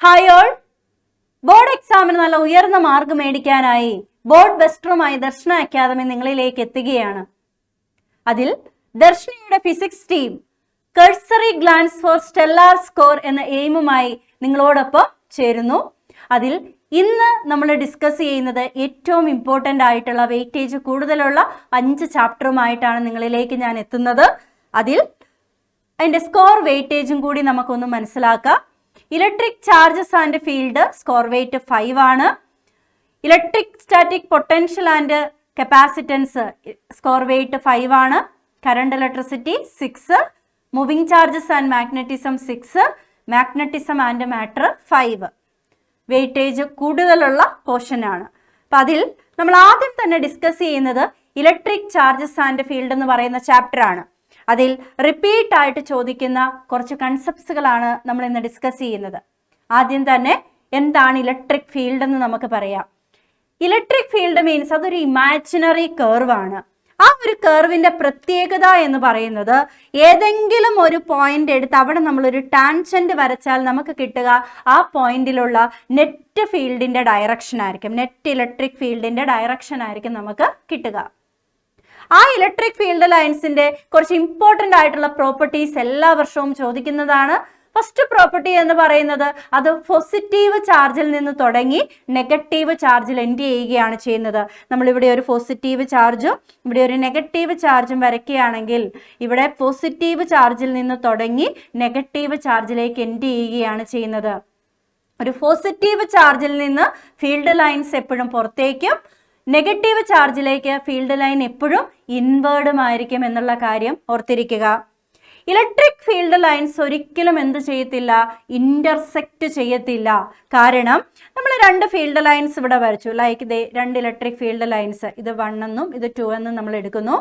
Hi all, board എക്സാമിന് നല്ല ഉയർന്ന മാർക്ക് മേടിക്കാനായി ബോർഡ് ബെസ്റ്ററുമായി ദർശന അക്കാദമി നിങ്ങളിലേക്ക് എത്തുകയാണ്. അതിൽ ദർശനയുടെ physics team cursory glance for stellar score എന്ന എയിമുമായി നിങ്ങളോടൊപ്പം ചേരുന്നു. അതിൽ ഇന്ന് നമ്മൾ ഡിസ്കസ് ചെയ്യുന്നത് ഏറ്റവും ഇമ്പോർട്ടൻ്റ് ആയിട്ടുള്ള വെയിറ്റേജ് കൂടുതലുള്ള 5 ചാപ്റ്ററുമായിട്ടാണ് നിങ്ങളിലേക്ക് ഞാൻ എത്തുന്നത്. അതിൻ്റെ സ്കോർ വെയിറ്റേജും കൂടി നമുക്കൊന്ന് മനസ്സിലാക്കാം. Electric charges and field score weight 5 ആണ്. Electric static potential and capacitance score weight 5 ആണ്. Current electricity 6, moving charges and magnetism 6, magnetism and matter 5. Weightage കൂടുതലുള്ള പോർഷൻ ആണ്. അപ്പം അതിൽ നമ്മൾ ആദ്യം തന്നെ ഡിസ്കസ് ചെയ്യുന്നത് ഇലക്ട്രിക് ചാർജസ് ആൻഡ് ഫീൽഡ് എന്ന് പറയുന്ന ചാപ്റ്റർ ആണ്. അതിൽ റിപ്പീറ്റ് ആയിട്ട് ചോദിക്കുന്ന കുറച്ച് കൺസെപ്റ്റ്സുകളാണ് നമ്മൾ ഇന്ന് ഡിസ്കസ് ചെയ്യുന്നത്. ആദ്യം തന്നെ എന്താണ് ഇലക്ട്രിക് ഫീൽഡ് എന്ന് നമുക്ക് പറയാം. ഇലക്ട്രിക് ഫീൽഡ് മീൻസ് അതൊരു ഇമാജിനറി കർവ് ആണ്. ആ ഒരു കർവിന്റെ പ്രത്യേകത എന്ന് പറയുന്നത് ഏതെങ്കിലും ഒരു പോയിന്റ് എടുത്ത് അവിടെ നമ്മളൊരു ടാൻജന്റ് വരച്ചാൽ നമുക്ക് കിട്ടുക ആ പോയിന്റിലുള്ള നെറ്റ് ഫീൽഡിന്റെ ഡയറക്ഷൻ ആയിരിക്കും. നെറ്റ് ഇലക്ട്രിക് ഫീൽഡിന്റെ ഡയറക്ഷൻ ആയിരിക്കും നമുക്ക് കിട്ടുക. ആ ഇലക്ട്രിക് ഫീൽഡ് ലൈൻസിന്റെ കുറച്ച് ഇമ്പോർട്ടൻ്റ് ആയിട്ടുള്ള പ്രോപ്പർട്ടീസ് എല്ലാ വർഷവും ചോദിക്കുന്നതാണ്. ഫസ്റ്റ് പ്രോപ്പർട്ടി എന്ന് പറയുന്നത് അത് പോസിറ്റീവ് ചാർജിൽ നിന്ന് തുടങ്ങി നെഗറ്റീവ് ചാർജിൽ എൻഡ് ചെയ്യുകയാണ് ചെയ്യുന്നത്. നമ്മളിവിടെ ഒരു പോസിറ്റീവ് ചാർജും ഇവിടെ ഒരു നെഗറ്റീവ് ചാർജും വരയ്ക്കുകയാണെങ്കിൽ ഇവിടെ പോസിറ്റീവ് ചാർജിൽ നിന്ന് തുടങ്ങി നെഗറ്റീവ് ചാർജിലേക്ക് എൻഡ് ചെയ്യുകയാണ് ചെയ്യുന്നത്. ഒരു പോസിറ്റീവ് ചാർജിൽ നിന്ന് ഫീൽഡ് ലൈൻസ് എപ്പോഴും പുറത്തേക്കും നെഗറ്റീവ് ചാർജിലേക്ക് ഫീൽഡ് ലൈൻ എപ്പോഴും ഇൻവേർഡുമായിരിക്കും എന്നുള്ള കാര്യം ഓർത്തിരിക്കുക. ഇലക്ട്രിക് ഫീൽഡ് ലൈൻസ് ഒരിക്കലും എന്ത് ചെയ്യത്തില്ല, ഇന്റർസെക്റ്റ് ചെയ്യത്തില്ല. കാരണം നമ്മൾ 2 ഫീൽഡ് ലൈൻസ് ഇവിടെ വരച്ചു. ലൈക്ക് ഇതേ 2 ഇലക്ട്രിക് ഫീൽഡ് ലൈൻസ്, ഇത് 1 എന്നും ഇത് 2 എന്നും നമ്മൾ എടുക്കുന്നു.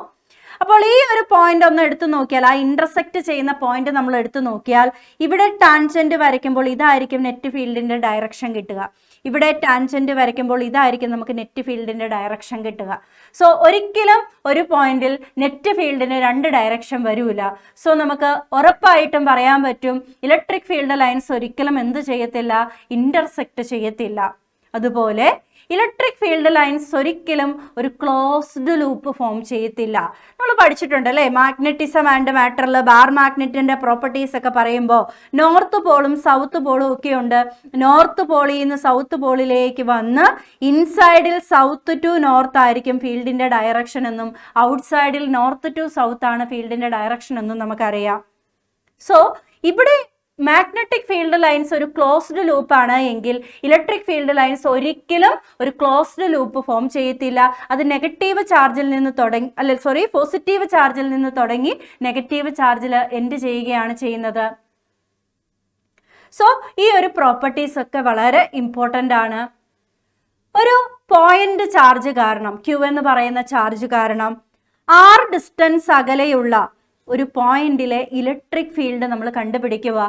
അപ്പോൾ ഈ ഒരു പോയിന്റ് ഒന്ന് എടുത്തു നോക്കിയാൽ, ആ ഇന്റർസെക്റ്റ് ചെയ്യുന്ന പോയിന്റ് നമ്മൾ എടുത്തു നോക്കിയാൽ ഇവിടെ ടാൻജന്റ് വരയ്ക്കുമ്പോൾ ഇതായിരിക്കും നെറ്റ് ഫീൽഡിന്റെ ഡയറക്ഷൻ കിട്ടുക. ഇവിടെ ടാൻജന്റ് വരയ്ക്കുമ്പോൾ ഇതായിരിക്കും നമുക്ക് നെറ്റ് ഫീൽഡിന്റെ ഡയറക്ഷൻ കിട്ടുക. സോ ഒരിക്കലും ഒരു പോയിന്റിൽ നെറ്റ് ഫീൽഡിന് 2 ഡയറക്ഷൻ വരൂല. സോ നമുക്ക് ഉറപ്പായിട്ടും പറയാൻ പറ്റും ഇലക്ട്രിക് ഫീൽഡ് ലൈൻസ് ഒരിക്കലും എന്ത് ചെയ്യത്തില്ല, ഇന്റർസെക്റ്റ് ചെയ്യത്തില്ല. അതുപോലെ ഇലക്ട്രിക് ഫീൽഡ് ലൈൻസ് ഒരിക്കലും ഒരു ക്ലോസ്ഡ് ലൂപ്പ് ഫോം ചെയ്യത്തില്ല. നമ്മൾ പഠിച്ചിട്ടുണ്ട് അല്ലേ, മാഗ്നറ്റിസം ആൻഡ് മാറ്ററിൽ ബാർ മാഗ്നറ്റിന്റെ പ്രോപ്പർട്ടീസ് ഒക്കെ പറയുമ്പോൾ നോർത്ത് പോളും സൗത്ത് പോളും ഒക്കെ ഉണ്ട്. നോർത്ത് പോളിൽ നിന്ന് സൗത്ത് പോളിലേക്ക് വന്ന് ഇൻസൈഡിൽ സൗത്ത് ടു നോർത്ത് ആയിരിക്കും ഫീൽഡിന്റെ ഡയറക്ഷൻ എന്നും ഔട്ട്സൈഡിൽ നോർത്ത് ടു സൗത്ത് ആണ് ഫീൽഡിന്റെ ഡയറക്ഷൻ എന്നും നമുക്കറിയാം. സോ ഇവിടെ മാഗ്നറ്റിക് ഫീൽഡ് ലൈൻസ് ഒരു ക്ലോസ്ഡ് ലൂപ്പ് ആണ് എങ്കിൽ ഇലക്ട്രിക് ഫീൽഡ് ലൈൻസ് ഒരിക്കലും ഒരു ക്ലോസ്ഡ് ലൂപ്പ് ഫോം ചെയ്യത്തില്ല. അത് നെഗറ്റീവ് ചാർജിൽ നിന്ന് തുടങ്ങി പോസിറ്റീവ് ചാർജിൽ നിന്ന് തുടങ്ങി നെഗറ്റീവ് ചാർജിൽ എൻഡ് ചെയ്യുകയാണ് ചെയ്യുന്നത്. സോ ഈ ഒരു പ്രോപ്പർട്ടീസ് ഒക്കെ വളരെ ഇമ്പോർട്ടൻ്റ് ആണ്. ഒരു പോയിന്റ് ചാർജ് കാരണം, ക്യൂ എന്ന് പറയുന്ന ചാർജ് കാരണം r ഡിസ്റ്റൻസ് അകലെയുള്ള ഒരു പോയിന്റിലെ ഇലക്ട്രിക് ഫീൽഡ് നമ്മൾ കണ്ടുപിടിക്കുക.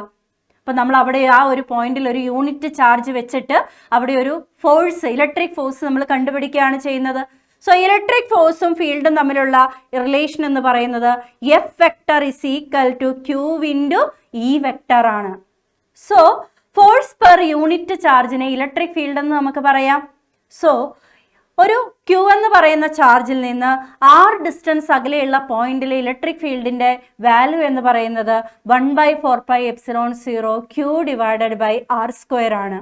അപ്പം നമ്മൾ അവിടെ ആ ഒരു പോയിന്റിൽ ഒരു യൂണിറ്റ് ചാർജ് വെച്ചിട്ട് അവിടെ ഒരു ഫോഴ്സ്, ഇലക്ട്രിക് ഫോഴ്സ് നമ്മൾ കണ്ടുപിടിക്കുകയാണ് ചെയ്യുന്നത്. സോ ഇലക്ട്രിക് ഫോഴ്സും ഫീൽഡും തമ്മിലുള്ള റിലേഷൻ എന്ന് പറയുന്നത് F vector is equal to Q into E vector ആണ്. സോ ഫോഴ്സ് പെർ യൂണിറ്റ് ചാർജിനെ ഇലക്ട്രിക് ഫീൽഡ് എന്ന് നമുക്ക് പറയാം. സോ ഒരു Q എന്ന് പറയുന്ന ചാർജിൽ നിന്ന് r ഡിസ്റ്റൻസ് അകലെയുള്ള പോയിന്റിലെ ഇലക്ട്രിക് ഫീൽഡിന്റെ വാല്യൂ എന്ന് പറയുന്നത് 1/4πε0 Q ഡിവൈഡഡ് ബൈ r² ആണ്.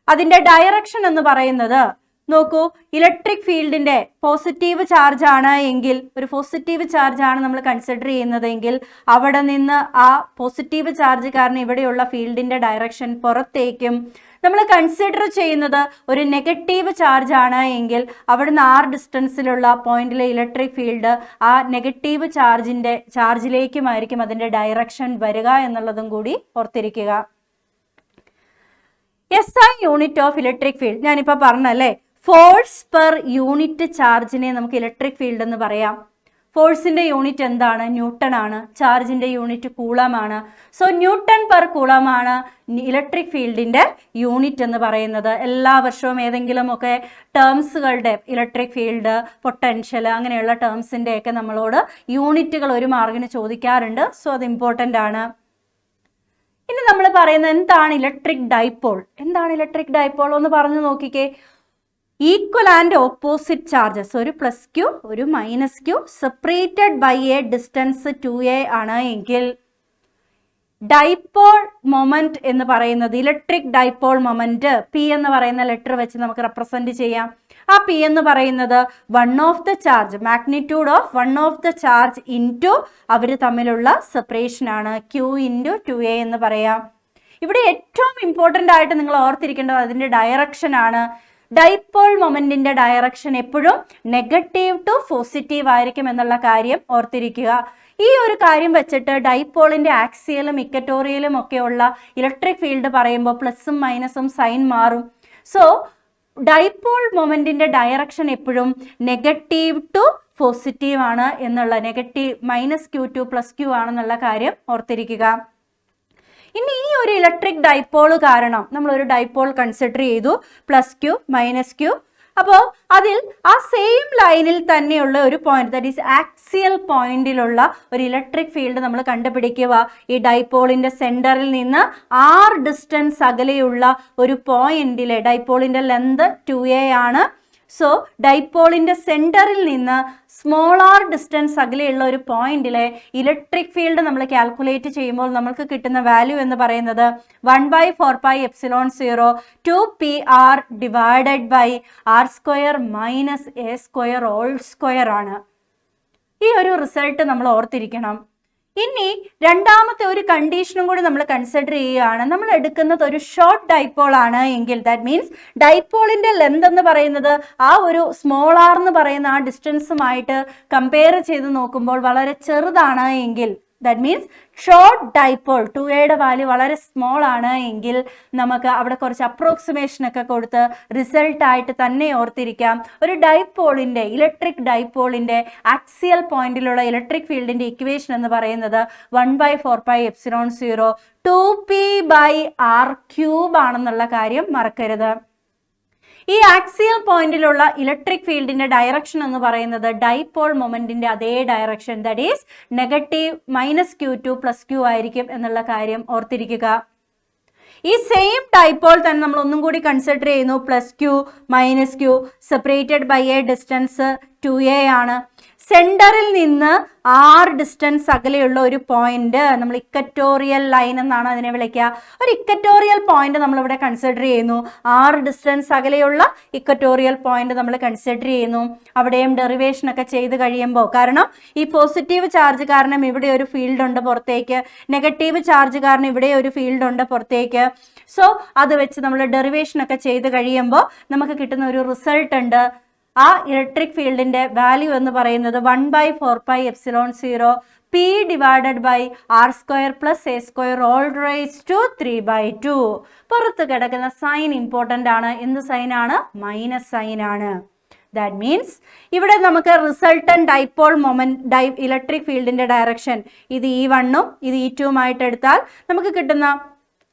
അതിന്റെ ഡയറക്ഷൻ എന്ന് പറയുന്നത് നോക്കൂ, ഇലക്ട്രിക് ഫീൽഡിന്റെ പോസിറ്റീവ് ചാർജ് ആണ് എങ്കിൽ, ഒരു പോസിറ്റീവ് ചാർജ് ആണ് നമ്മൾ കൺസിഡർ ചെയ്യുന്നതെങ്കിൽ അവിടെ നിന്ന് ആ പോസിറ്റീവ് ചാർജ് കാരണം ഇവിടെയുള്ള ഫീൽഡിന്റെ ഡയറക്ഷൻ പുറത്തേക്കും, നമ്മൾ കൺസിഡർ ചെയ്യുന്നത് ഒരു നെഗറ്റീവ് ചാർജ് ആണ് എങ്കിൽ അവിടുന്ന് r ഡിസ്റ്റൻസിലുള്ള പോയിന്റിലെ ഇലക്ട്രിക് ഫീൽഡ് ആ നെഗറ്റീവ് ചാർജിലേക്കുമായിരിക്കും അതിന്റെ ഡയറക്ഷൻ വരിക എന്നുള്ളതും കൂടി ഓർത്തിരിക്കുക. SI unit of electric field ഞാനിപ്പോൾ പറഞ്ഞല്ലേ, ഫോഴ്സ് പെർ യൂണിറ്റ് ചാർജിനെ നമുക്ക് ഇലക്ട്രിക് ഫീൽഡ് എന്ന് പറയാം. ഫോഴ്സിന്റെ യൂണിറ്റ് എന്താണ്? ന്യൂട്ടൺ ആണ്. ചാർജിന്റെ യൂണിറ്റ് കൂളം ആണ്. സോ ന്യൂട്ടൺ പെർ കൂളം ആണ് ഇലക്ട്രിക് ഫീൽഡിന്റെ യൂണിറ്റ് എന്ന് പറയുന്നത്. എല്ലാ വർഷവും ഏതെങ്കിലും ഒക്കെ ടേംസുകളുടെ ഇലക്ട്രിക് ഫീൽഡ്, പൊട്ടൻഷ്യൽ അങ്ങനെയുള്ള ടേംസിന്റെ ഒക്കെ നമ്മളോട് യൂണിറ്റുകൾ ഒരു മാർക്കിന് ചോദിക്കാറുണ്ട്. സോ അത് ഇമ്പോർട്ടൻ്റ് ആണ്. ഇനി നമ്മൾ പറയുന്നത് എന്താണ് ഇലക്ട്രിക് ഡൈപോൾ. എന്താണ് ഇലക്ട്രിക് ഡൈപോൾ ഒന്ന് പറഞ്ഞു നോക്കിക്കേ. ഈക്വൽ ആൻഡ് ഓപ്പോസിറ്റ് ചാർജസ്, ഒരു പ്ലസ് ക്യൂ ഒരു minus Q, separated by a distance 2a ആണ് എങ്കിൽ ഡൈപോൾ മൊമെന്റ് എന്ന് പറയുന്നത്, ഇലക്ട്രിക് ഡൈപോൾ മൊമെന്റ് പി എന്ന് പറയുന്ന ലെറ്റർ വെച്ച് നമുക്ക് റെപ്രസെന്റ് ചെയ്യാം. ആ പി എന്ന് പറയുന്നത് one of the charge, magnitude of one of the charge into അവർ തമ്മിലുള്ള സെപ്പറേഷൻ ആണ്, ക്യൂ ഇൻറ്റു 2a എന്ന് പറയാം. ഇവിടെ ഏറ്റവും ഇമ്പോർട്ടൻ്റ് ആയിട്ട് നിങ്ങൾ ഓർത്തിരിക്കേണ്ടത് അതിൻ്റെ ഡയറക്ഷൻ ആണ്. ഡൈപോൾ മൊമെന്റിന്റെ ഡയറക്ഷൻ എപ്പോഴും നെഗറ്റീവ് ടു പോസിറ്റീവ് ആയിരിക്കും എന്നുള്ള കാര്യം ഓർത്തിരിക്കുക. ഈ ഒരു കാര്യം വെച്ചിട്ട് ഡൈപോളിന്റെ ആക്സിയലും ഇക്വറ്റോറിയലും ഒക്കെയുള്ള ഇലക്ട്രിക് ഫീൽഡ് പറയുമ്പോൾ പ്ലസും മൈനസും സൈൻ മാറും. സോ ഡൈപോൾ മൊമെന്റിന്റെ ഡയറക്ഷൻ എപ്പോഴും നെഗറ്റീവ് ടു പോസിറ്റീവ് ആണ് എന്നുള്ള, negative minus Q to plus Q ആണെന്നുള്ള കാര്യം ഓർത്തിരിക്കുക. ഇനി ഈ ഒരു ഇലക്ട്രിക് ഡൈപോൾ കാരണം നമ്മളൊരു ഡൈപോൾ കൺസിഡർ ചെയ്തു, പ്ലസ് ക്യൂ മൈനസ് ക്യൂ. അപ്പോൾ അതിൽ ആ സെയിം ലൈനിൽ തന്നെയുള്ള ഒരു പോയിന്റ്, ദാറ്റ് ഈസ് ആക്സിയൽ പോയിന്റിലുള്ള ഒരു ഇലക്ട്രിക് ഫീൽഡ് നമ്മൾ കണ്ടുപിടിക്കുക. ഈ ഡൈപോളിന്റെ സെന്ററിൽ നിന്ന് r ഡിസ്റ്റൻസ് അകലെയുള്ള ഒരു പോയിന്റിലെ, ഡൈപോളിന്റെ ലെന്ത് 2a ആണ്. സോ ഡൈപോളിന്റെ സെന്ററിൽ നിന്ന് സ്മോൾ r ഡിസ്റ്റൻസ് അകലെയുള്ള ഒരു പോയിന്റിലെ ഇലക്ട്രിക് ഫീൽഡ് നമ്മൾ കാൽക്കുലേറ്റ് ചെയ്യുമ്പോൾ നമുക്ക് കിട്ടുന്ന വാല്യൂ എന്ന് പറയുന്നത് 1/4πε0 2pr divided by r² minus a² whole square ആണ്. ഈ ഒരു റിസൾട്ട് നമ്മൾ ഓർത്തിരിക്കണം. ഇനി രണ്ടാമത്തെ ഒരു കണ്ടീഷനും കൂടി നമ്മൾ കൺസിഡർ ചെയ്യുകയാണ്. നമ്മൾ എടുക്കുന്നത് ഒരു ഷോർട്ട് ഡൈപോൾ ആണ് എങ്കിൽ, ദാറ്റ് മീൻസ് ഡൈപോളിന്റെ ലെന്ത് എന്ന് പറയുന്നത് ആ ഒരു സ്മോൾ ആർ എന്ന് പറയുന്ന ആ ഡിസ്റ്റൻസുമായിട്ട് കമ്പയർ ചെയ്ത് നോക്കുമ്പോൾ വളരെ ചെറുതാണ് എങ്കിൽ, that means short dipole 2a value വളരെ സ്മോൾ ആണ് എങ്കിൽ നമുക്ക് അവിടെ കുറച്ച് അപ്രോക്സിമേഷൻ ഒക്കെ കൊടുത്ത് റിസൾട്ട് ആയിട്ട് തന്നെ ഓർത്തിരിക്കാം. ഒരു ഡൈപോളിന്റെ, ഇലക്ട്രിക് ഡൈപോളിന്റെ ആക്സിയൽ പോയിന്റിലുള്ള ഇലക്ട്രിക് ഫീൽഡിന്റെ ഇക്വേഷൻ എന്ന് പറയുന്നത് 1/4πε0 2p/r³ ആണെന്നുള്ള കാര്യം മറക്കരുത്. ഈ ആക്സിയൽ പോയിന്റിലുള്ള ഇലക്ട്രിക് ഫീൽഡിന്റെ ഡയറക്ഷൻ എന്ന് പറയുന്നത് ഡൈപോൾ മൊമെന്റിന്റെ അതേ direction, that is negative minus Q to plus Q ആയിരിക്കും എന്നുള്ള കാര്യം ഓർത്തിരിക്കുക. ഈ സെയിം ഡൈപോൾ തന്നെ നമ്മൾ ഒന്നും കൂടി കൺസിഡർ ചെയ്യുന്നു. Plus Q minus Q separated by a distance 2a ആണ്. സെന്ററിൽ നിന്ന് r ഡിസ്റ്റൻസ് അകലെയുള്ള ഒരു പോയിന്റ്, നമ്മൾ ഇക്വറ്റോറിയൽ ലൈൻ എന്നാണ് അതിനെ വിളിക്കുക. ഒരു ഇക്വറ്റോറിയൽ പോയിന്റ് നമ്മളിവിടെ കൺസിഡർ ചെയ്യുന്നു. r ഡിസ്റ്റൻസ് അകലെയുള്ള ഇക്വറ്റോറിയൽ പോയിന്റ് നമ്മൾ കൺസിഡർ ചെയ്യുന്നു. അവിടെയും ഡെറിവേഷൻ ഒക്കെ ചെയ്ത് കഴിയുമ്പോൾ, കാരണം ഈ പോസിറ്റീവ് ചാർജ് കാരണം ഇവിടെ ഒരു ഫീൽഡ് ഉണ്ട് പുറത്തേക്ക്, നെഗറ്റീവ് ചാർജ് കാരണം ഇവിടെ ഒരു ഫീൽഡ് ഉണ്ട് പുറത്തേക്ക്. സോ അത് വെച്ച് നമ്മൾ ഡെറിവേഷൻ ഒക്കെ ചെയ്ത് കഴിയുമ്പോൾ നമുക്ക് കിട്ടുന്ന ഒരു റിസൾട്ട് ഉണ്ട്. ആ ഇലക്ട്രിക് ഫീൽഡിന്റെ വാല്യൂ എന്ന് പറയുന്നത് 1/4πε0 p divided by r² plus a² whole raise to 3/2. പുറത്ത് കിടക്കുന്ന സൈൻ ഇമ്പോർട്ടൻ്റ് ആണ്. എന്ത് സൈൻ ആണ്? മൈനസ് സൈൻ ആണ്. ദാറ്റ് മീൻസ് ഇവിടെ നമുക്ക് റിസൾട്ടന്റ് ഡൈപോൾ മൊമെന്റ് ഇലക്ട്രിക് ഫീൽഡിന്റെ ഡയറക്ഷൻ ഇത് E1 ഇത് E2 ആയിട്ട് എടുത്താൽ നമുക്ക് കിട്ടുന്ന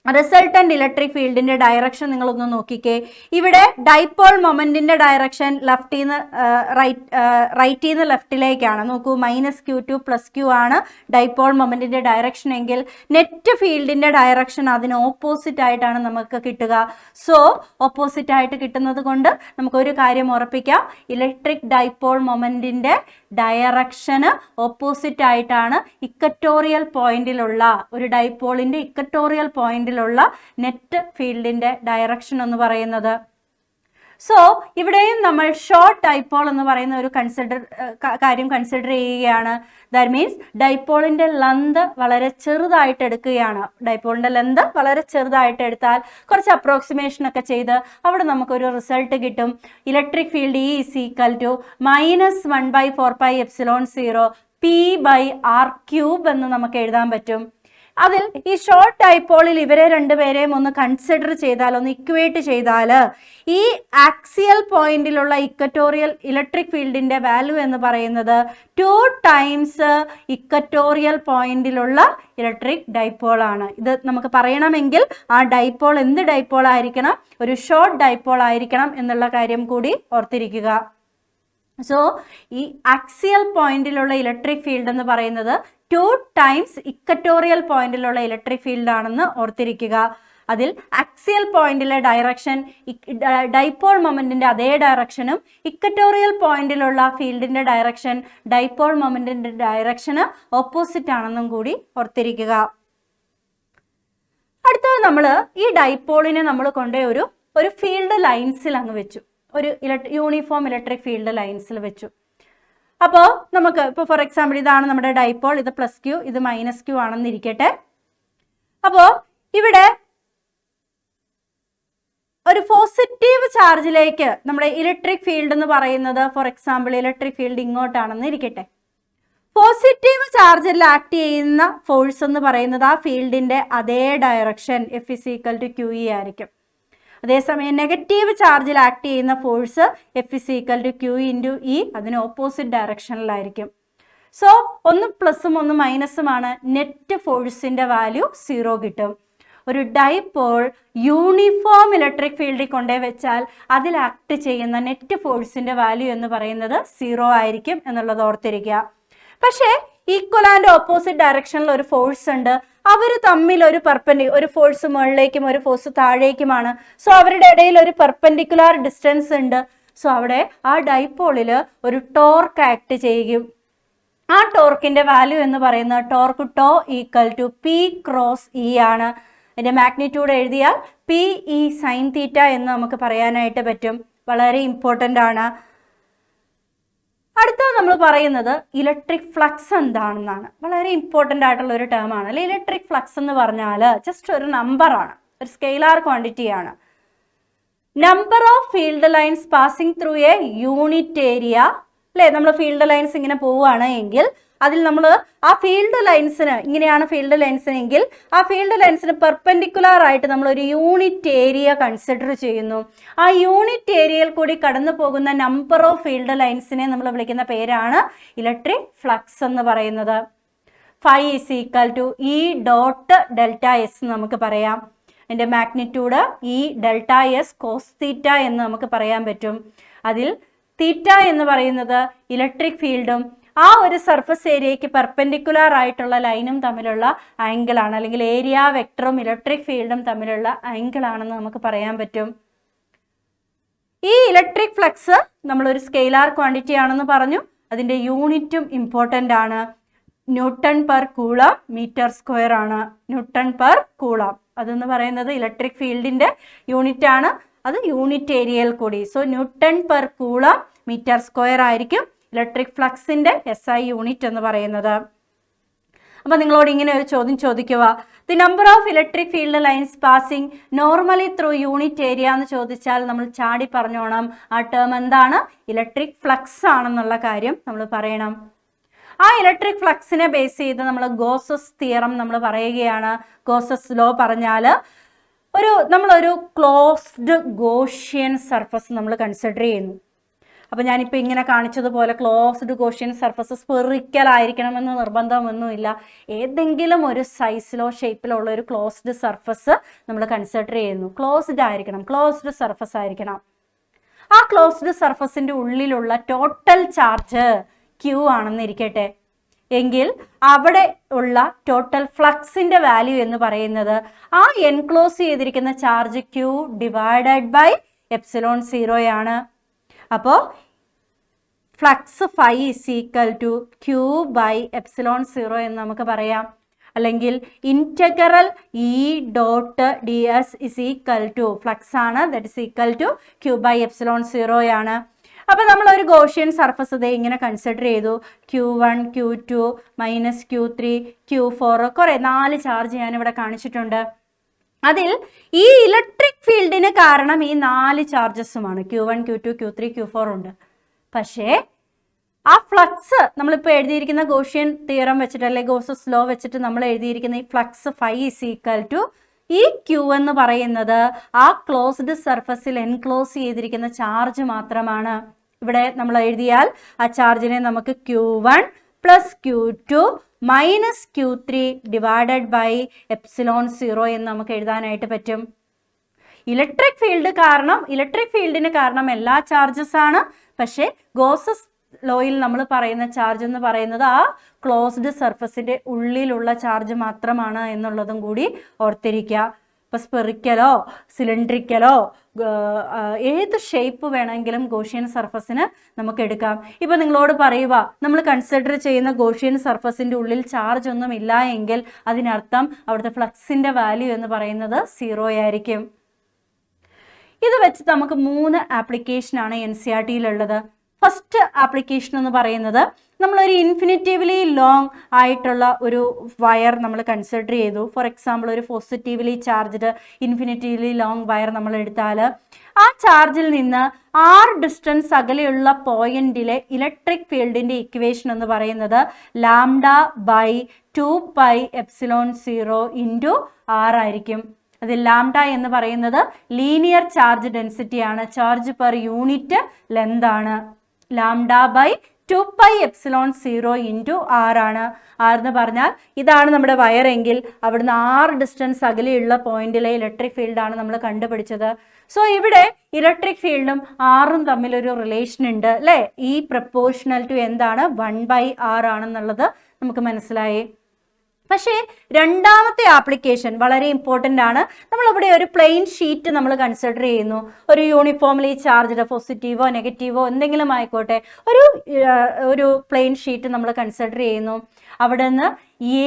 റിസൾട്ടന്റ് ഇലക്ട്രിക് ഫീൽഡിന്റെ ഡയറക്ഷൻ നിങ്ങളൊന്ന് നോക്കിക്കേ. ഇവിടെ ഡൈപോൾ മൊമെന്റിന്റെ ഡയറക്ഷൻ ലെഫ്റ്റിൽ നിന്ന് റൈറ്റിൽ നിന്ന് ലെഫ്റ്റിലേക്കാണ്. നോക്കൂ, minus Q to plus Q ആണ് ഡൈപോൾ മൊമെന്റിന്റെ ഡയറക്ഷൻ എങ്കിൽ നെറ്റ് ഫീൽഡിന്റെ ഡയറക്ഷൻ അതിന് ഓപ്പോസിറ്റ് ആയിട്ടാണ് നമുക്ക് കിട്ടുക. സോ ഓപ്പോസിറ്റ് ആയിട്ട് കിട്ടുന്നത് കൊണ്ട് നമുക്കൊരു കാര്യം ഉറപ്പിക്കാം, ഇലക്ട്രിക് ഡൈപോൾ മൊമെന്റിന്റെ ഡയറക്ഷന് ഓപ്പോസിറ്റ് ആയിട്ടാണ് ഇക്വറ്റോറിയൽ പോയിന്റിലുള്ള ഒരു ഡൈപോളിന്റെ ഇക്വറ്റോറിയൽ പോയിന്റിലുള്ള നെറ്റ് ഫീൽഡിന്റെ ഡയറക്ഷൻ എന്ന് പറയുന്നത്. സോ ഇവിടെയും നമ്മൾ ഷോർട്ട് ഡൈപോൾ എന്ന് പറയുന്ന ഒരു കാര്യം കൺസിഡർ ചെയ്യുകയാണ്. ദാറ്റ് മീൻസ് ഡൈപോളിന്റെ ലെന്ത് വളരെ ചെറുതായിട്ട് എടുക്കുകയാണ്. ഡൈപോളിന്റെ ലെന്ത് വളരെ ചെറുതായിട്ട് എടുത്താൽ കുറച്ച് അപ്രോക്സിമേഷൻ ഒക്കെ ചെയ്ത് അവിടെ നമുക്കൊരു റിസൾട്ട് കിട്ടും. Electric field E is equal to -1/4πε0 p/r³ എന്ന് നമുക്ക് എഴുതാൻ പറ്റും. അതിൽ ഈ ഷോർട്ട് ഡൈപോളിൽ ഇവരെ രണ്ടുപേരെയും ഒന്ന് കൺസിഡർ ചെയ്താൽ, ഒന്ന് ഇക്വേറ്റ് ചെയ്താൽ ഈ ആക്സിയൽ പോയിന്റിലുള്ള ഇക്വറ്റോറിയൽ ഇലക്ട്രിക് ഫീൽഡിന്റെ വാല്യൂ എന്ന് പറയുന്നത് 2 ടൈംസ് ഇക്വറ്റോറിയൽ പോയിന്റിലുള്ള ഇലക്ട്രിക് ഡൈപോൾ ആണ്. ഇത് നമുക്ക് പറയണമെങ്കിൽ ആ ഡൈപോൾ എന്ത് ഡൈപോൾ ആയിരിക്കണം? ഒരു ഷോർട്ട് ഡൈപോൾ ആയിരിക്കണം എന്നുള്ള കാര്യം കൂടി ഓർത്തിരിക്കുക. സോ ഈ ആക്സിയൽ പോയിന്റിലുള്ള ഇലക്ട്രിക് ഫീൽഡ് എന്ന് പറയുന്നത് 2 ടൈംസ് ഇക്വറ്റോറിയൽ പോയിന്റിലുള്ള ഇലക്ട്രിക് ഫീൽഡ് ആണെന്ന് ഓർത്തിരിക്കുക. അതിൽ ആക്സിയൽ പോയിന്റിലെ ഡയറക്ഷൻ ഡൈപോൾ മൊമെന്റിന്റെ അതേ ഡയറക്ഷനും ഇക്വറ്റോറിയൽ പോയിന്റിലുള്ള ഫീൽഡിന്റെ ഡയറക്ഷൻ ഡൈപോൾ മൊമെന്റിന്റെ ഡയറക്ഷന് ഓപ്പോസിറ്റ് ആണെന്നും കൂടി ഓർത്തിരിക്കുക. അടുത്തത് നമ്മൾ ഈ ഡൈപോളിനെ നമ്മൾ കൊണ്ടുപോയി ഒരു ഫീൽഡ് ലൈൻസിൽ അങ്ങ് വെച്ചു, ഒരു യൂണിഫോം ഇലക്ട്രിക് ഫീൽഡ് ലൈൻസിൽ വെച്ചു. അപ്പോൾ നമുക്ക് ഇപ്പോൾ ഫോർ എക്സാമ്പിൾ ഇതാണ് നമ്മുടെ ഡൈപോൾ, ഇത് പ്ലസ് ക്യൂ, ഇത് മൈനസ് ക്യൂ ആണെന്നിരിക്കട്ടെ. അപ്പോൾ ഇവിടെ ഒരു പോസിറ്റീവ് ചാർജിലേക്ക് നമ്മുടെ ഇലക്ട്രിക് ഫീൽഡ് എന്ന് പറയുന്നത് ഫോർ എക്സാമ്പിൾ ഇലക്ട്രിക് ഫീൽഡ് ഇങ്ങോട്ടാണെന്ന് ഇരിക്കട്ടെ. പോസിറ്റീവ് ചാർജിൽ ആക്ട് ചെയ്യുന്ന ഫോഴ്സ് എന്ന് പറയുന്നത് ആ ഫീൽഡിന്റെ അതേ ഡയറക്ഷൻ F = QE ആയിരിക്കും. അതേസമയം നെഗറ്റീവ് ചാർജിൽ ആക്ട് ചെയ്യുന്ന ഫോഴ്സ് F = Q × E, അതിന് ഓപ്പോസിറ്റ് ഡയറക്ഷനിലായിരിക്കും. സോ ഒന്ന് പ്ലസും ഒന്ന് മൈനസുമാണ്, നെറ്റ് ഫോഴ്സിന്റെ വാല്യൂ 0 കിട്ടും. ഒരു ഡൈപോൾ യൂണിഫോം ഇലക്ട്രിക് ഫീൽഡിൽ കൊണ്ടേ വെച്ചാൽ അതിൽ ആക്ട് ചെയ്യുന്ന നെറ്റ് ഫോഴ്സിന്റെ വാല്യൂ എന്ന് പറയുന്നത് 0 ആയിരിക്കും എന്നുള്ളത് ഓർത്തിരിക്കുക. പക്ഷേ ഈക്വൽ ആൻഡ് ഓപ്പോസിറ്റ് ഡയറക്ഷനിൽ ഒരു ഫോഴ്സ് ഉണ്ട്, അവർ തമ്മിൽ ഒരു ഫോഴ്സ് മുകളിലേക്കും ഒരു ഫോഴ്സ് താഴേക്കുമാണ്. സോ അവരുടെ ഇടയിൽ ഒരു പെർപെൻഡിക്കുലർ ഡിസ്റ്റൻസ് ഉണ്ട്. സോ അവിടെ ആ ഡൈപോളിൽ ഒരു ടോർക്ക് ആക്ട് ചെയ്യും. ആ ടോർക്കിന്റെ വാല്യൂ എന്ന് പറയുന്നത് ടോർക്ക് ടോ = P × E ആണ്. അതിന്റെ മാഗ്നിറ്റ്യൂഡ് എഴുതിയാൽ PE sin θ എന്ന് നമുക്ക് പറയാനായിട്ട് പറ്റും. വളരെ ഇമ്പോർട്ടൻ്റ് ആണ്. അടുത്ത നമ്മൾ പറയുന്നത് ഇലക്ട്രിക് ഫ്ലക്സ് എന്താണെന്നാണ്. വളരെ ഇമ്പോർട്ടൻ്റ് ആയിട്ടുള്ള ഒരു ടേം ആണ് അല്ലെ. ഇലക്ട്രിക് ഫ്ലക്സ് എന്ന് പറഞ്ഞാൽ ജസ്റ്റ് ഒരു നമ്പറാണ്, ഒരു സ്കെയിലാർ ക്വാണ്ടിറ്റി ആണ്. Number of field lines passing through A unit area അല്ലേ. നമ്മൾ ഫീൽഡ് ലൈൻസ് ഇങ്ങനെ പോവുകയാണ് എങ്കിൽ അതിൽ നമ്മൾ ആ ഫീൽഡ് ലൈൻസിന്, ഇങ്ങനെയാണ് ഫീൽഡ് ലൈൻസിനെങ്കിൽ ആ ഫീൽഡ് ലൈൻസിന് പെർപെൻഡിക്കുലർ ആയിട്ട് നമ്മൾ ഒരു യൂണിറ്റ് ഏരിയ കൺസിഡർ ചെയ്യുന്നു. ആ യൂണിറ്റ് ഏരിയയിൽ കൂടി കടന്നു പോകുന്ന നമ്പർ ഓഫ് ഫീൽഡ് ലൈൻസിനെ നമ്മൾ വിളിക്കുന്ന പേരാണ് ഇലക്ട്രിക് ഫ്ലക്സ് എന്ന് പറയുന്നത്. Phi = E.Δs നമുക്ക് പറയാം. അതിൻ്റെ മാഗ്നിറ്റ്യൂഡ് E∆s cos θ എന്ന് നമുക്ക് പറയാൻ പറ്റും. അതിൽ തീറ്റ എന്ന് പറയുന്നത് ഇലക്ട്രിക് ഫീൽഡും ആ ഒരു സർഫസ് ഏരിയയ്ക്ക് പെർപെൻഡിക്കുലർ ആയിട്ടുള്ള ലൈനും തമ്മിലുള്ള ആംഗിൾ ആണ്, അല്ലെങ്കിൽ ഏരിയ വെക്ടറും ഇലക്ട്രിക് ഫീൽഡും തമ്മിലുള്ള ആംഗിൾ ആണെന്ന് നമുക്ക് പറയാൻ പറ്റും. ഈ ഇലക്ട്രിക് ഫ്ലക്സ് നമ്മളൊരു സ്കെയിലാർ ക്വാണ്ടിറ്റി ആണെന്ന് പറഞ്ഞു. അതിൻ്റെ യൂണിറ്റും ഇമ്പോർട്ടൻ്റ് ആണ്. Newton/Coulomb m². ആണ്. Newton/Coulomb അതെന്ന് പറയുന്നത് ഇലക്ട്രിക് ഫീൽഡിന്റെ യൂണിറ്റ് ആണ്. അത് യൂണിറ്റ് ഏരിയയിൽ കൂടി. സോ Newton/Coulomb m² ആയിരിക്കും ഇലക്ട്രിക് ഫ്ലക്സിന്റെ SI യൂണിറ്റ് എന്ന് പറയുന്നത്. അപ്പോൾ നിങ്ങളോട് ഇങ്ങനെ ഒരു ചോദ്യം ചോദിക്കുക, the number of electric field lines passing normally through unit area എന്ന് ചോദിച്ചാൽ നമ്മൾ ചാടി പറഞ്ഞോണം ആ ടേം എന്താണ്, ഇലക്ട്രിക് ഫ്ലക്സ് ആണെന്നുള്ള കാര്യം നമ്മൾ പറയണം. ആ ഇലക്ട്രിക് ഫ്ലക്സിനെ ബേസ് ചെയ്ത് നമ്മൾ ഗോസസ് തിയറം നമ്മൾ പറയുകയാണ്. ഗോസസ് ലോ പറഞ്ഞാൽ നമ്മളൊരു ക്ലോസ്ഡ് ഗോഷ്യൻ സർഫസ് നമ്മൾ കൺസിഡർ ചെയ്യുന്നു. അപ്പോൾ ഞാനിപ്പോൾ ഇങ്ങനെ കാണിച്ചതുപോലെ ക്ലോസ്ഡ് ഗോഷ്യൻ സർഫസ് സ്പെറിക്കൽ ആയിരിക്കണമെന്ന് നിർബന്ധമൊന്നുമില്ല. ഏതെങ്കിലും ഒരു സൈസിലോ ഷേപ്പിലോ ഉള്ള ഒരു ക്ലോസ്ഡ് സർഫസ് നമ്മൾ കൺസിഡർ ചെയ്യുന്നു. ക്ലോസ്ഡ് ആയിരിക്കണം, ക്ലോസ്ഡ് സർഫസ് ആയിരിക്കണം. ആ ക്ലോസ്ഡ് സർഫസിൻ്റെ ഉള്ളിലുള്ള ടോട്ടൽ ചാർജ് Q ആണെന്നിരിക്കട്ടെ എങ്കിൽ അവിടെ ഉള്ള ടോട്ടൽ ഫ്ലക്സിന്റെ വാല്യൂ എന്ന് പറയുന്നത് ആ എൻക്ലോസ് ചെയ്തിരിക്കുന്ന ചാർജ് Q / ε0 ആണ്. അപ്പോൾ ഫ്ലക്സ് Phi = Q/ε0 എന്ന് നമുക്ക് പറയാം. അല്ലെങ്കിൽ ഇൻറ്റഗ്രൽ E.ds ഫ്ലക്സ് ആണ്, that is equal to Q/ε0 ആണ്. അപ്പോൾ നമ്മൾ ഒരു ഗോഷ്യൻ സർഫസ് ഇതേ ഇങ്ങനെ കൺസിഡർ ചെയ്തു. Q1, Q2, -Q3, Q4 കുറേ 4 ചാർജ് ഞാനിവിടെ കാണിച്ചിട്ടുണ്ട്. അതിൽ ഈ ഇലക്ട്രിക് ഫീൽഡിന് കാരണം ഈ 4 ചാർജസുമാണ്. Q1, Q2, Q3, Q4 ഉണ്ട്. പക്ഷേ ആ ഫ്ലക്സ് നമ്മളിപ്പോൾ എഴുതിയിരിക്കുന്ന ഗോഷ്യൻ തിയറം വെച്ചിട്ട് അല്ലെങ്കിൽ ഗോസസ് ലോ വെച്ചിട്ട് നമ്മൾ എഴുതിയിരിക്കുന്ന ഈ ഫ്ലക്സ് Phi = ഈ Q എന്ന് പറയുന്നത് ആ ക്ലോസ്ഡ് സർഫസിൽ എൻക്ലോസ് ചെയ്തിരിക്കുന്ന ചാർജ് മാത്രമാണ്. ഇവിടെ നമ്മൾ എഴുതിയാൽ ആ ചാർജിനെ നമുക്ക് Q1 + Q2 - Q3 / ε0 എന്ന് നമുക്ക് എഴുതാനായിട്ട് പറ്റും. ഇലക്ട്രിക് ഫീൽഡിന് കാരണം എല്ലാ ചാർജസ് ആണ്. പക്ഷേ ഗോസസ് ലോയിൽ നമ്മൾ പറയുന്ന ചാർജ് എന്ന് പറയുന്നത് ആ ക്ലോസ്ഡ് സർഫസിന്റെ ഉള്ളിലുള്ള ചാർജ് മാത്രമാണ് എന്നുള്ളതും കൂടി ഓർത്തിരിക്കുക. ഇപ്പൊ സ്പെറിക്കലോ സിലിണ്ട്രിക്കലോ ഏത് ഷേപ്പ് വേണമെങ്കിലും ഗോഷ്യൻ സർഫസിന് നമുക്ക് എടുക്കാം. ഇപ്പൊ നിങ്ങളോട് പറയുക, നമ്മൾ കൺസിഡർ ചെയ്യുന്ന ഗോഷ്യൻ സർഫസിന്റെ ഉള്ളിൽ ചാർജ് ഒന്നും ഇല്ല എങ്കിൽ അതിനർത്ഥം അവിടുത്തെ ഫ്ലക്സിന്റെ വാല്യൂ എന്ന് പറയുന്നത് 0 ആയിരിക്കും. ഇത് വെച്ച് നമുക്ക് 3 ആപ്ലിക്കേഷനാണ് NCERT-യിലുള്ളത്. ഫസ്റ്റ് ആപ്ലിക്കേഷൻ എന്ന് പറയുന്നത് നമ്മളൊരു ഇൻഫിനിറ്റീവ്ലി ലോങ് ആയിട്ടുള്ള ഒരു വയർ നമ്മൾ കൺസിഡർ ചെയ്തു. ഫോർ എക്സാമ്പിൾ ഒരു പോസിറ്റീവ്ലി ചാർജ്ഡ് ഇൻഫിനിറ്റീവ്ലി ലോങ് വയർ നമ്മൾ എടുത്താൽ ആ ചാർജിൽ നിന്ന് r ഡിസ്റ്റൻസ് അകലെയുള്ള പോയിന്റിലെ ഇലക്ട്രിക് ഫീൽഡിന്റെ ഇക്വേഷൻ എന്ന് പറയുന്നത് λ/2πε0 r ആയിരിക്കും. അത് ലാംഡ എന്ന് പറയുന്നത് ലീനിയർ ചാർജ് ഡെൻസിറ്റി ആണ്, ചാർജ് പെർ യൂണിറ്റ് ലെന്ത് ആണ്. λ/2πε0 r ആണ്. r എന്ന് പറഞ്ഞാൽ ഇതാണ് നമ്മുടെ വയർ എങ്കിൽ അവിടുന്ന് r ഡിസ്റ്റൻസ് അകലെയുള്ള പോയിന്റിലെ ഇലക്ട്രിക് ഫീൽഡാണ് നമ്മൾ കണ്ടുപിടിച്ചത്. സോ ഇവിടെ ഇലക്ട്രിക് ഫീൽഡും ആറും തമ്മിലൊരു റിലേഷൻ ഉണ്ട് അല്ലേ? ഈ പ്രപ്പോർഷണൽ ടു എന്താണ് 1/r ആണെന്നുള്ളത് നമുക്ക് മനസ്സിലായി. പക്ഷേ രണ്ടാമത്തെ ആപ്ലിക്കേഷൻ വളരെ ഇമ്പോർട്ടൻ്റ് ആണ്. നമ്മളിവിടെ ഒരു പ്ലെയിൻ ഷീറ്റ് നമ്മൾ കൺസിഡർ ചെയ്യുന്നു. ഒരു യൂണിഫോംലി ചാർജ്ഡ് പോസിറ്റീവോ നെഗറ്റീവോ എന്തെങ്കിലും ആയിക്കോട്ടെ, ഒരു പ്ലെയിൻ ഷീറ്റ് നമ്മൾ കൺസിഡർ ചെയ്യുന്നു. അവിടെ നിന്ന്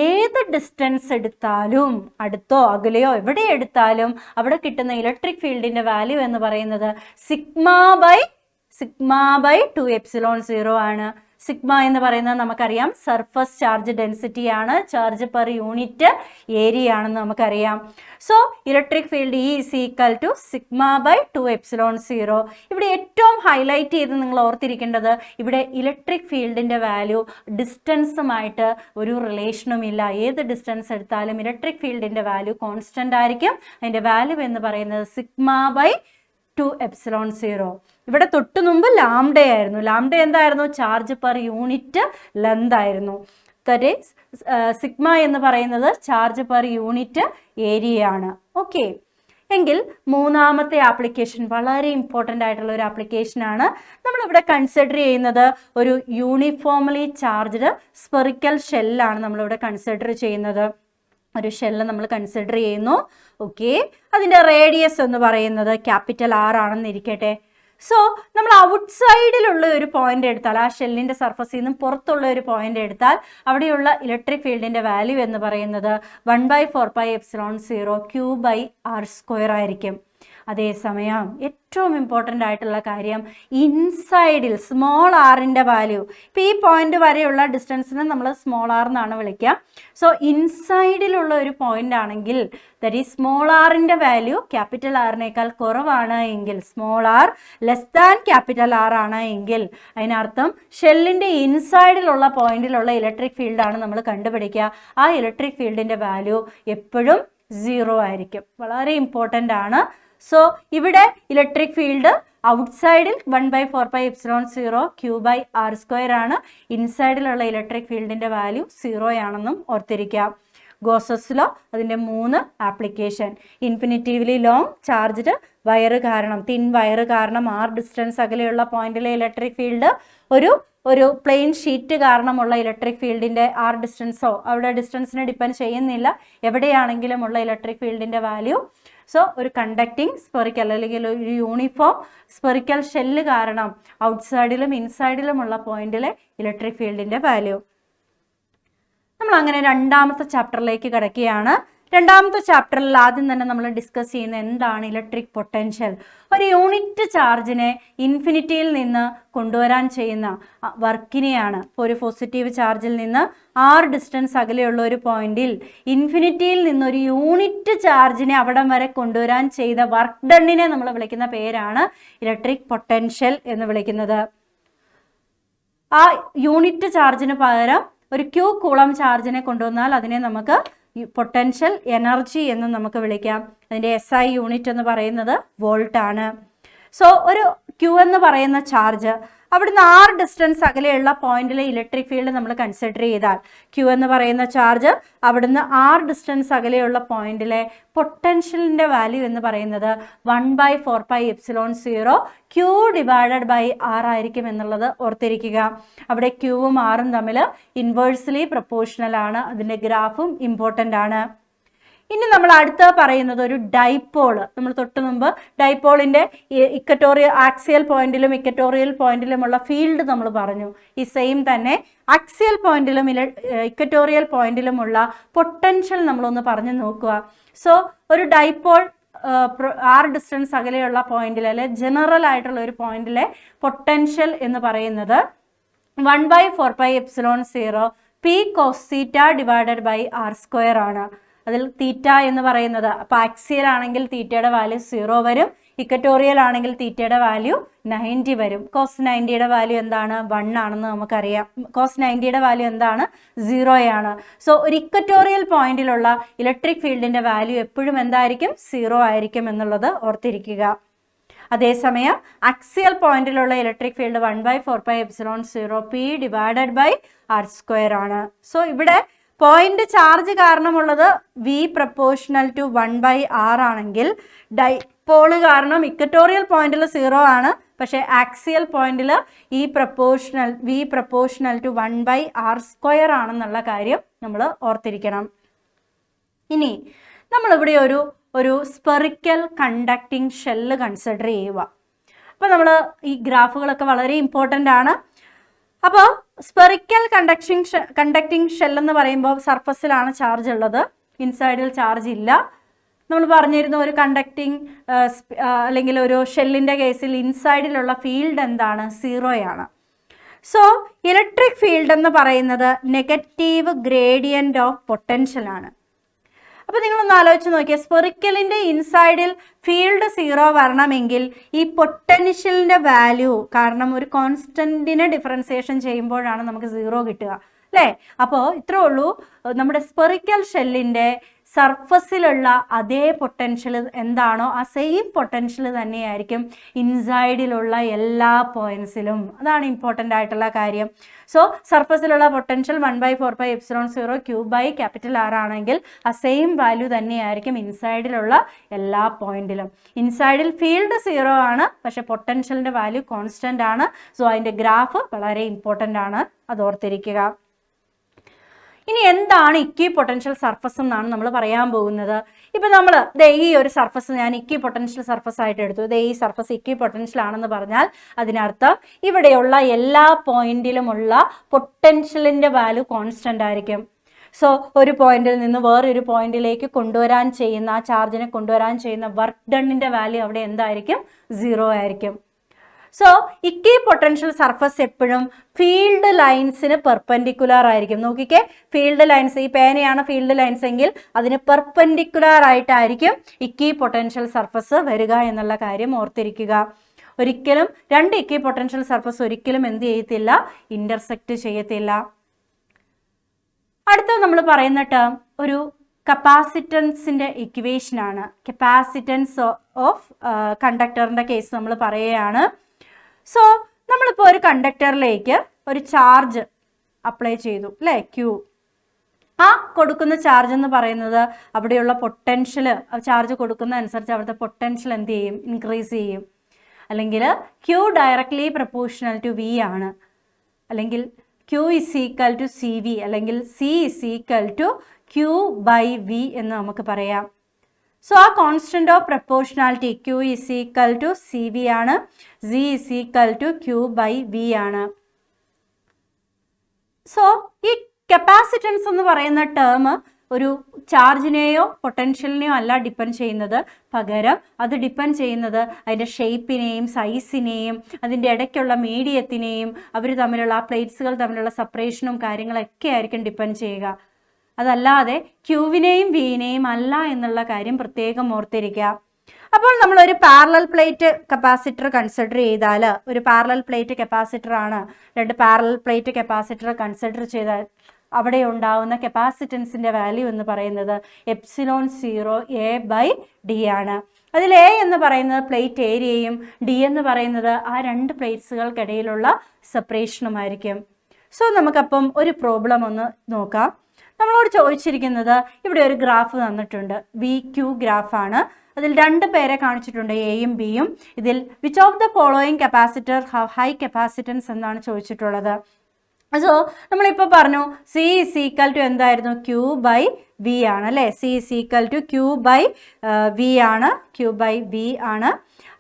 ഏത് ഡിസ്റ്റൻസ് എടുത്താലും, അടുത്തോ അകലെയോ എവിടെ എടുത്താലും അവിടെ കിട്ടുന്ന ഇലക്ട്രിക് ഫീൽഡിന്റെ വാല്യൂ എന്ന് പറയുന്നത് σ/2ε0 ആണ്. സിഗ്മ എന്ന് പറയുന്നത് നമുക്കറിയാം സർഫസ് ചാർജ് ഡെൻസിറ്റി ആണ്, ചാർജ് പെർ യൂണിറ്റ് ഏരിയ ആണെന്ന് നമുക്കറിയാം. So electric field E is equal to σ/2ε0. ഇവിടെ ഏറ്റവും ഹൈലൈറ്റ് ചെയ്ത് നിങ്ങൾ ഓർത്തിരിക്കേണ്ടത് ഇവിടെ ഇലക്ട്രിക് ഫീൽഡിന്റെ വാല്യൂ ഡിസ്റ്റൻസുമായിട്ട് ഒരു റിലേഷനും ഇല്ല. ഏത് ഡിസ്റ്റൻസ് എടുത്താലും ഇലക്ട്രിക് ഫീൽഡിന്റെ വാല്യൂ കോൺസ്റ്റന്റ് ആയിരിക്കും. അതിന്റെ വാല്യൂ എന്ന് പറയുന്നത് σ/2ε0. ഇവിടെ തൊട്ടു മുമ്പ് ലാംഡ ആയിരുന്നു. ലാംഡ എന്തായിരുന്നു? ചാർജ് പെർ യൂണിറ്റ് ലെന്ത് ആയിരുന്നു. ദാറ്റ് ഈസ് സിഗ്മ എന്ന് പറയുന്നത് ചാർജ് പെർ യൂണിറ്റ് ഏരിയ ആണ്. ഓക്കെ, എങ്കിൽ മൂന്നാമത്തെ ആപ്ലിക്കേഷൻ വളരെ ഇമ്പോർട്ടൻ്റ് ആയിട്ടുള്ള ഒരു ആപ്ലിക്കേഷനാണ്. നമ്മളിവിടെ കൺസിഡർ ചെയ്യുന്നത് ഒരു യൂണിഫോംലി ചാർജ്ഡ് സ്പെറിക്കൽ ഷെല്ലാണ് നമ്മളിവിടെ കൺസിഡർ ചെയ്യുന്നത്. ഒരു ഷെല്ല് നമ്മൾ കൺസിഡർ ചെയ്യുന്നു. ഓക്കെ, അതിൻ്റെ റേഡിയസ് എന്ന് പറയുന്നത് ക്യാപിറ്റൽ R ആണെന്നിരിക്കട്ടെ. സോ നമ്മൾ ഔട്ട്സൈഡിലുള്ള ഒരു പോയിന്റ് എടുത്താൽ, ആ ഷെല്ലിൻ്റെ സർഫസിൽ നിന്നും പുറത്തുള്ള ഒരു പോയിന്റ് എടുത്താൽ അവിടെയുള്ള ഇലക്ട്രിക് ഫീൽഡിൻ്റെ വാല്യൂ എന്ന് പറയുന്നത് 1/4πε0 Q/r² ആയിരിക്കും. അതേസമയം ഏറ്റവും ഇമ്പോർട്ടൻ്റ് ആയിട്ടുള്ള കാര്യം ഇൻസൈഡിൽ സ്മോൾ ആറിൻ്റെ വാല്യൂ. ഇപ്പോൾ ഈ പോയിന്റ് വരെയുള്ള ഡിസ്റ്റൻസിന് നമ്മൾ സ്മോൾ ആർ എന്നാണ് വിളിക്കുക. സോ ഇൻസൈഡിലുള്ള ഒരു പോയിന്റ് ആണെങ്കിൽ ദാറ്റ് ഈ സ്മോൾ ആറിൻ്റെ വാല്യൂ ക്യാപിറ്റൽ ആറിനേക്കാൾ കുറവാണ് എങ്കിൽ, small R less than capital R ആണ് എങ്കിൽ അതിനർത്ഥം ഷെല്ലിൻ്റെ ഇൻസൈഡിലുള്ള പോയിന്റിലുള്ള ഇലക്ട്രിക് ഫീൽഡാണ് നമ്മൾ കണ്ടുപിടിക്കുക. ആ ഇലക്ട്രിക് ഫീൽഡിൻ്റെ വാല്യൂ എപ്പോഴും 0 ആയിരിക്കും. വളരെ ഇമ്പോർട്ടൻ്റ് ആണ്. സോ ഇവിടെ ഇലക്ട്രിക് ഫീൽഡ് ഔട്ട്സൈഡിൽ 1/4πε0 Q/r² ആണ്. ഇൻസൈഡിലുള്ള ഇലക്ട്രിക് ഫീൽഡിൻ്റെ വാല്യൂ 0 ആണെന്നും ഓർത്തിരിക്കാം. ഗോസസ് ലോ അതിൻ്റെ 3 ആപ്ലിക്കേഷൻ. ഇൻഫിനിറ്റീവ്ലി ലോങ് ചാർജ്ഡ് വയർ കാരണം, തിൻ വയർ കാരണം r ഡിസ്റ്റൻസ് അകലെയുള്ള പോയിന്റിലെ ഇലക്ട്രിക് ഫീൽഡ്, ഒരു പ്ലെയിൻ ഷീറ്റ് കാരണമുള്ള ഇലക്ട്രിക് ഫീൽഡിൻ്റെ r ഡിസ്റ്റൻസോ അവിടെ ഡിസ്റ്റൻസിനെ ഡിപ്പെൻഡ് ചെയ്യുന്നില്ല, എവിടെയാണെങ്കിലും ഉള്ള ഇലക്ട്രിക് ഫീൽഡിൻ്റെ വാല്യൂ. സോ ഒരു കണ്ടക്റ്റിംഗ് സ്പെറിക്കൽ അല്ലെങ്കിൽ ഒരു യൂണിഫോം സ്പെറിക്കൽ ഷെല്ല് കാരണം ഔട്ട്സൈഡിലും ഇൻസൈഡിലുമുള്ള പോയിന്റിലെ ഇലക്ട്രിക് ഫീൽഡിൻ്റെ വാല്യൂ. നമ്മൾ അങ്ങനെ രണ്ടാമത്തെ ചാപ്റ്ററിലേക്ക് കിടക്കുകയാണ്. രണ്ടാമത്തെ ചാപ്റ്ററിൽ ആദ്യം തന്നെ നമ്മൾ ഡിസ്കസ് ചെയ്യുന്ന എന്താണ് ഇലക്ട്രിക് പൊട്ടൻഷ്യൽ. ഒരു യൂണിറ്റ് ചാർജിനെ ഇൻഫിനിറ്റിയിൽ നിന്ന് കൊണ്ടുവരാൻ ചെയ്യുന്ന വർക്കിനെയാണ്. ഒരു പോസിറ്റീവ് ചാർജിൽ നിന്ന് r ഡിസ്റ്റൻസ് അകലെയുള്ള ഒരു പോയിന്റിൽ ഇൻഫിനിറ്റിയിൽ നിന്നൊരു യൂണിറ്റ് ചാർജിനെ അവിടം വരെ കൊണ്ടുവരാൻ ചെയ്ത വർക്ക് ഡണ്ണിനെ നമ്മൾ വിളിക്കുന്ന പേരാണ് ഇലക്ട്രിക് പൊട്ടൻഷ്യൽ എന്ന് വിളിക്കുന്നത്. ആ യൂണിറ്റ് ചാർജിന് പകരം ഒരു Q കൂളം ചാർജിനെ കൊണ്ടുവന്നാൽ അതിനെ നമുക്ക് പൊട്ടൻഷ്യൽ എനർജി എന്ന് നമുക്ക് വിളിക്കാം. അതിൻ്റെ SI യൂണിറ്റ് എന്ന് പറയുന്നത് വോൾട്ട് ആണ്. സോ ഒരു Q എന്ന് പറയുന്ന ചാർജ് അവിടുന്ന് r ഡിസ്റ്റൻസ് അകലെയുള്ള പോയിന്റിലെ ഇലക്ട്രിക് ഫീൽഡ് നമ്മൾ കൺസിഡർ ചെയ്താൽ Q എന്ന് പറയുന്ന ചാർജ് അവിടുന്ന് r ഡിസ്റ്റൻസ് അകലെയുള്ള പോയിന്റിലെ പൊട്ടൻഷ്യലിന്റെ വാല്യൂ എന്ന് പറയുന്നത് 1/4πε0 Q ഡിവൈഡഡ് ബൈ r ആയിരിക്കും എന്നുള്ളത് ഓർത്തിരിക്കുക. അവിടെ Qവും rഉം തമ്മിൽ ഇൻവേഴ്സ്ലി പ്രൊപ്പോർഷണൽ ആണ്. അതിന്റെ ഗ്രാഫും ഇമ്പോർട്ടൻ്റ് ആണ്. ഇനി നമ്മൾ അടുത്ത പറയുന്നത് ഒരു ഡൈപോൾ. നമ്മൾ തൊട്ട് മുമ്പ് ഡൈപോളിന്റെ ഇക്വറ്റോറിയൽ ആക്സിയൽ പോയിന്റിലും ഇക്വറ്റോറിയൽ പോയിന്റിലുമുള്ള ഫീൽഡ് നമ്മൾ പറഞ്ഞു. ഈ സെയിം തന്നെ ആക്സിയൽ പോയിന്റിലും ഇക്വറ്റോറിയൽ പോയിന്റിലുമുള്ള പൊട്ടൻഷ്യൽ നമ്മളൊന്ന് പറഞ്ഞു നോക്കുക. സോ ഒരു ഡൈപോൾ r ഡിസ്റ്റൻസ് അകലെയുള്ള പോയിന്റിൽ അല്ലെ ജനറൽ ആയിട്ടുള്ള ഒരു പോയിന്റിലെ പൊട്ടൻഷ്യൽ എന്ന് പറയുന്നത് 1/4πε0 p cos θ divided by r² ആണ്. അതിൽ തീറ്റ എന്ന് പറയുന്നത് അപ്പോൾ ആക്സിയൽ ആണെങ്കിൽ തീറ്റയുടെ വാല്യൂ 0 വരും, ഇക്വറ്റോറിയൽ ആണെങ്കിൽ തീറ്റയുടെ വാല്യൂ 90 വരും. കോസ് 90യുടെ വാല്യൂ എന്താണ്? 1 ആണെന്ന് നമുക്കറിയാം. കോസ് 90യുടെ വാല്യൂ എന്താണ്? 0 ആണ്. സോ ഒരു ഇക്വറ്റോറിയൽ പോയിന്റിലുള്ള ഇലക്ട്രിക് ഫീൽഡിന്റെ വാല്യൂ എപ്പോഴും എന്തായിരിക്കും? 0 ആയിരിക്കും എന്നുള്ളത് ഓർത്തിരിക്കുക. അതേസമയം ആക്സിയൽ പോയിന്റിലുള്ള electric field 1/4πε0 p divided by r² ആണ്. സോ ഇവിടെ പോയിന്റ് ചാർജ് കാരണമുള്ളത് v പ്രപ്പോർഷണൽ ടു 1/r ആണെങ്കിൽ ഡൈപോള് കാരണം ഇക്വറ്റോറിയൽ പോയിന്റിൽ 0 ആണ്. പക്ഷേ ആക്സിയൽ പോയിന്റിൽ v പ്രപ്പോർഷണൽ ടു 1/r² ആണെന്നുള്ള കാര്യം നമ്മൾ ഓർത്തിരിക്കണം. ഇനി നമ്മളിവിടെ ഒരു സ്പെറിക്കൽ കണ്ടക്ടിങ് ഷെല്ല് കൺസിഡർ ചെയ്യുക. അപ്പോൾ നമ്മൾ ഈ ഗ്രാഫുകളൊക്കെ വളരെ ഇമ്പോർട്ടൻ്റ് ആണ്. അപ്പോൾ സ്പെറിക്കൽ കണ്ടക്ടിങ് ഷെൽ എന്ന് പറയുമ്പോൾ സർഫസിലാണ് ചാർജ് ഉള്ളത്, ഇൻസൈഡിൽ ചാർജ് ഇല്ല. നമ്മൾ പറഞ്ഞിരുന്നു ഒരു കണ്ടക്ടിങ് അല്ലെങ്കിൽ ഒരു ഷെല്ലിൻ്റെ കേസിൽ ഇൻസൈഡിലുള്ള ഫീൽഡ് എന്താണ്? 0 ആണ്. സോ ഇലക്ട്രിക് ഫീൽഡ് എന്ന് പറയുന്നത് നെഗറ്റീവ് ഗ്രേഡിയൻ്റ് ഓഫ് പൊട്ടൻഷ്യൽ ആണ്. അപ്പോൾ നിങ്ങളൊന്ന് ആലോചിച്ച് നോക്കിയാൽ സ്പെറിക്കലിൻ്റെ ഇൻസൈഡിൽ ഫീൽഡ് 0 വരണമെങ്കിൽ ഈ പൊട്ടൻഷ്യലിൻ്റെ വാല്യൂ, കാരണം ഒരു കോൺസ്റ്റൻറ്റിനെ ഡിഫറൻസിയേഷൻ ചെയ്യുമ്പോഴാണ് നമുക്ക് 0 കിട്ടുക അല്ലേ? അപ്പോൾ ഇത്രേ ഉള്ളൂ. നമ്മുടെ സ്പെറിക്കൽ ഷെല്ലിൻ്റെ സർഫസിലുള്ള അതേ പൊട്ടൻഷ്യൽ എന്താണോ ആ സെയിം പൊട്ടൻഷ്യൽ തന്നെയായിരിക്കും ഇൻസൈഡിലുള്ള എല്ലാ പോയിന്റ്സിലും. അതാണ് ഇമ്പോർട്ടൻ്റ് ആയിട്ടുള്ള കാര്യം. സോ സർഫസിലുള്ള പൊട്ടൻഷ്യൽ 1/4πε0 Q/R ആണെങ്കിൽ ആ സെയിം വാല്യൂ തന്നെയായിരിക്കും ഇൻസൈഡിലുള്ള എല്ലാ പോയിന്റിലും. ഇൻസൈഡിൽ ഫീൽഡ് 0 ആണ്, പക്ഷെ പൊട്ടൻഷ്യലിൻ്റെ വാല്യൂ കോൺസ്റ്റൻ്റ് ആണ്. സോ അതിൻ്റെ ഗ്രാഫ് വളരെ ഇമ്പോർട്ടൻ്റ് ആണ്, അത് ഓർത്തിരിക്കുക. ഇനി എന്താണ് ഇക്വി പൊട്ടൻഷ്യൽ സർഫസ് എന്നാണ് നമ്മൾ പറയാൻ പോകുന്നത്. ഇപ്പം നമ്മൾ ഈ ഒരു സർഫസ് ഞാൻ ഇക്വി പൊട്ടൻഷ്യൽ സർഫസ് ആയിട്ട് എടുത്തു. ഈ സർഫസ് ഇക്വി പൊട്ടൻഷ്യൽ ആണെന്ന് പറഞ്ഞാൽ അതിനർത്ഥം ഇവിടെയുള്ള എല്ലാ പോയിന്റിലുമുള്ള പൊട്ടൻഷ്യലിൻ്റെ വാല്യൂ കോൺസ്റ്റൻ്റ് ആയിരിക്കും. സോ ഒരു പോയിന്റിൽ നിന്ന് വേറൊരു പോയിന്റിലേക്ക് കൊണ്ടുവരാൻ ചെയ്യുന്ന ആ ചാർജിനെ കൊണ്ടുവരാൻ ചെയ്യുന്ന വർക്ക് ഡണ്ണിൻ്റെ വാല്യൂ അവിടെ എന്തായിരിക്കും? 0 ആയിരിക്കും. സോ ഇക്വി പൊട്ടൻഷ്യൽ സർഫസ് എപ്പോഴും ഫീൽഡ് ലൈൻസിന് പെർപെൻഡിക്കുലർ ആയിരിക്കും. നോക്കിക്കേ, ഫീൽഡ് ലൈൻസ്, ഈ പേനയാണ് ഫീൽഡ് ലൈൻസ് എങ്കിൽ അതിന് പെർപെൻഡിക്കുലർ ആയിട്ടായിരിക്കും ഇക്വി പൊട്ടൻഷ്യൽ സർഫസ് വരിക എന്നുള്ള കാര്യം ഓർത്തിരിക്കുക. ഒരിക്കലും രണ്ട് ഇക്വി പൊട്ടൻഷ്യൽ സർഫസ് ഒരിക്കലും എന്ത് ചെയ്യത്തില്ല? ഇന്റർസെക്റ്റ് ചെയ്യത്തില്ല. അടുത്ത നമ്മൾ പറയുന്ന ടേം ഒരു കപ്പാസിറ്റൻസിൻ്റെ ഇക്വേഷൻ ആണ്. കപ്പാസിറ്റൻസ് ഓഫ് കണ്ടക്ടറിൻ്റെ കേസ് നമ്മൾ പറയുകയാണ്. സോ നമ്മളിപ്പോൾ ഒരു കണ്ടക്ടറിലേക്ക് ഒരു ചാർജ് അപ്ലൈ ചെയ്തു അല്ലേ, Q. ആ കൊടുക്കുന്ന ചാർജ് എന്ന് പറയുന്നത് അവിടെയുള്ള പൊട്ടൻഷ്യൽ, ചാർജ് കൊടുക്കുന്ന അനുസരിച്ച് അവിടുത്തെ പൊട്ടൻഷ്യൽ എന്ത് ചെയ്യും? ഇൻക്രീസ് ചെയ്യും. അല്ലെങ്കിൽ Q directly proportional to V ആണ്, അല്ലെങ്കിൽ Q is equal to CV, അല്ലെങ്കിൽ C is equal to Q/V എന്ന് നമുക്ക് പറയാം. സോ ആ constant of proportionality Q is equal to CV ആണ്, Z is equal to Q/V ആണ്. സോ ഈ കപ്പാസിറ്റൻസ് എന്ന് പറയുന്ന ടേം ഒരു ചാർജിനെയോ പൊട്ടൻഷ്യലിനെയോ അല്ല ഡിപ്പെൻഡ് ചെയ്യുന്നത്, പകരം അത് ഡിപ്പെൻഡ് ചെയ്യുന്നത് അതിൻ്റെ ഷേപ്പിനെയും സൈസിനെയും അതിൻ്റെ ഇടയ്ക്കുള്ള മീഡിയത്തിനെയും അവർ തമ്മിലുള്ള പ്ലേറ്റ്സുകൾ തമ്മിലുള്ള സെപ്പറേഷനും കാര്യങ്ങളൊക്കെ ആയിരിക്കും ഡിപ്പെൻഡ് ചെയ്യുക. അതല്ലാതെ ക്യൂവിനെയും വിനെയും അല്ല എന്നുള്ള കാര്യം പ്രത്യേകം ഓർത്തിരിക്കുക. അപ്പോൾ നമ്മളൊരു പാരലൽ പ്ലേറ്റ് കപ്പാസിറ്റർ കൺസിഡർ ചെയ്താൽ, ഒരു പാരലൽ പ്ലേറ്റ് കപ്പാസിറ്റർ ആണ്, രണ്ട് പാരലൽ പ്ലേറ്റ് കപ്പാസിറ്റർ കൺസിഡർ ചെയ്താൽ അവിടെ ഉണ്ടാവുന്ന കപ്പാസിറ്റൻസിന്റെ വാല്യൂ എന്ന് പറയുന്നത് എപ്സിലോൺ 0a/d ആണ്. അതിൽ എ എന്ന് പറയുന്നത് പ്ലേറ്റ് ഏരിയയും ഡി എന്ന് പറയുന്നത് ആ രണ്ട് പ്ലേറ്റ്സുകൾക്കിടയിലുള്ള സെപ്പറേഷനുമായിരിക്കും. സോ നമുക്കപ്പം ഒരു പ്രോബ്ലം ഒന്ന് നോക്കാം. നമ്മളോട് ചോദിച്ചിരിക്കുന്നത് ഇവിടെ ഒരു ഗ്രാഫ് തന്നിട്ടുണ്ട്, VQ ഗ്രാഫാണ്. അതിൽ രണ്ട് പേരെ കാണിച്ചിട്ടുണ്ട്, എയും ബിയും. ഇതിൽ which of the following capacitor have high capacitance എന്നാണ് ചോദിച്ചിട്ടുള്ളത്. സോ നമ്മളിപ്പോൾ പറഞ്ഞു C = എന്തായിരുന്നു, Q/V ആണ് അല്ലേ. C = Q/V ആണ്, Q/V ആണ്.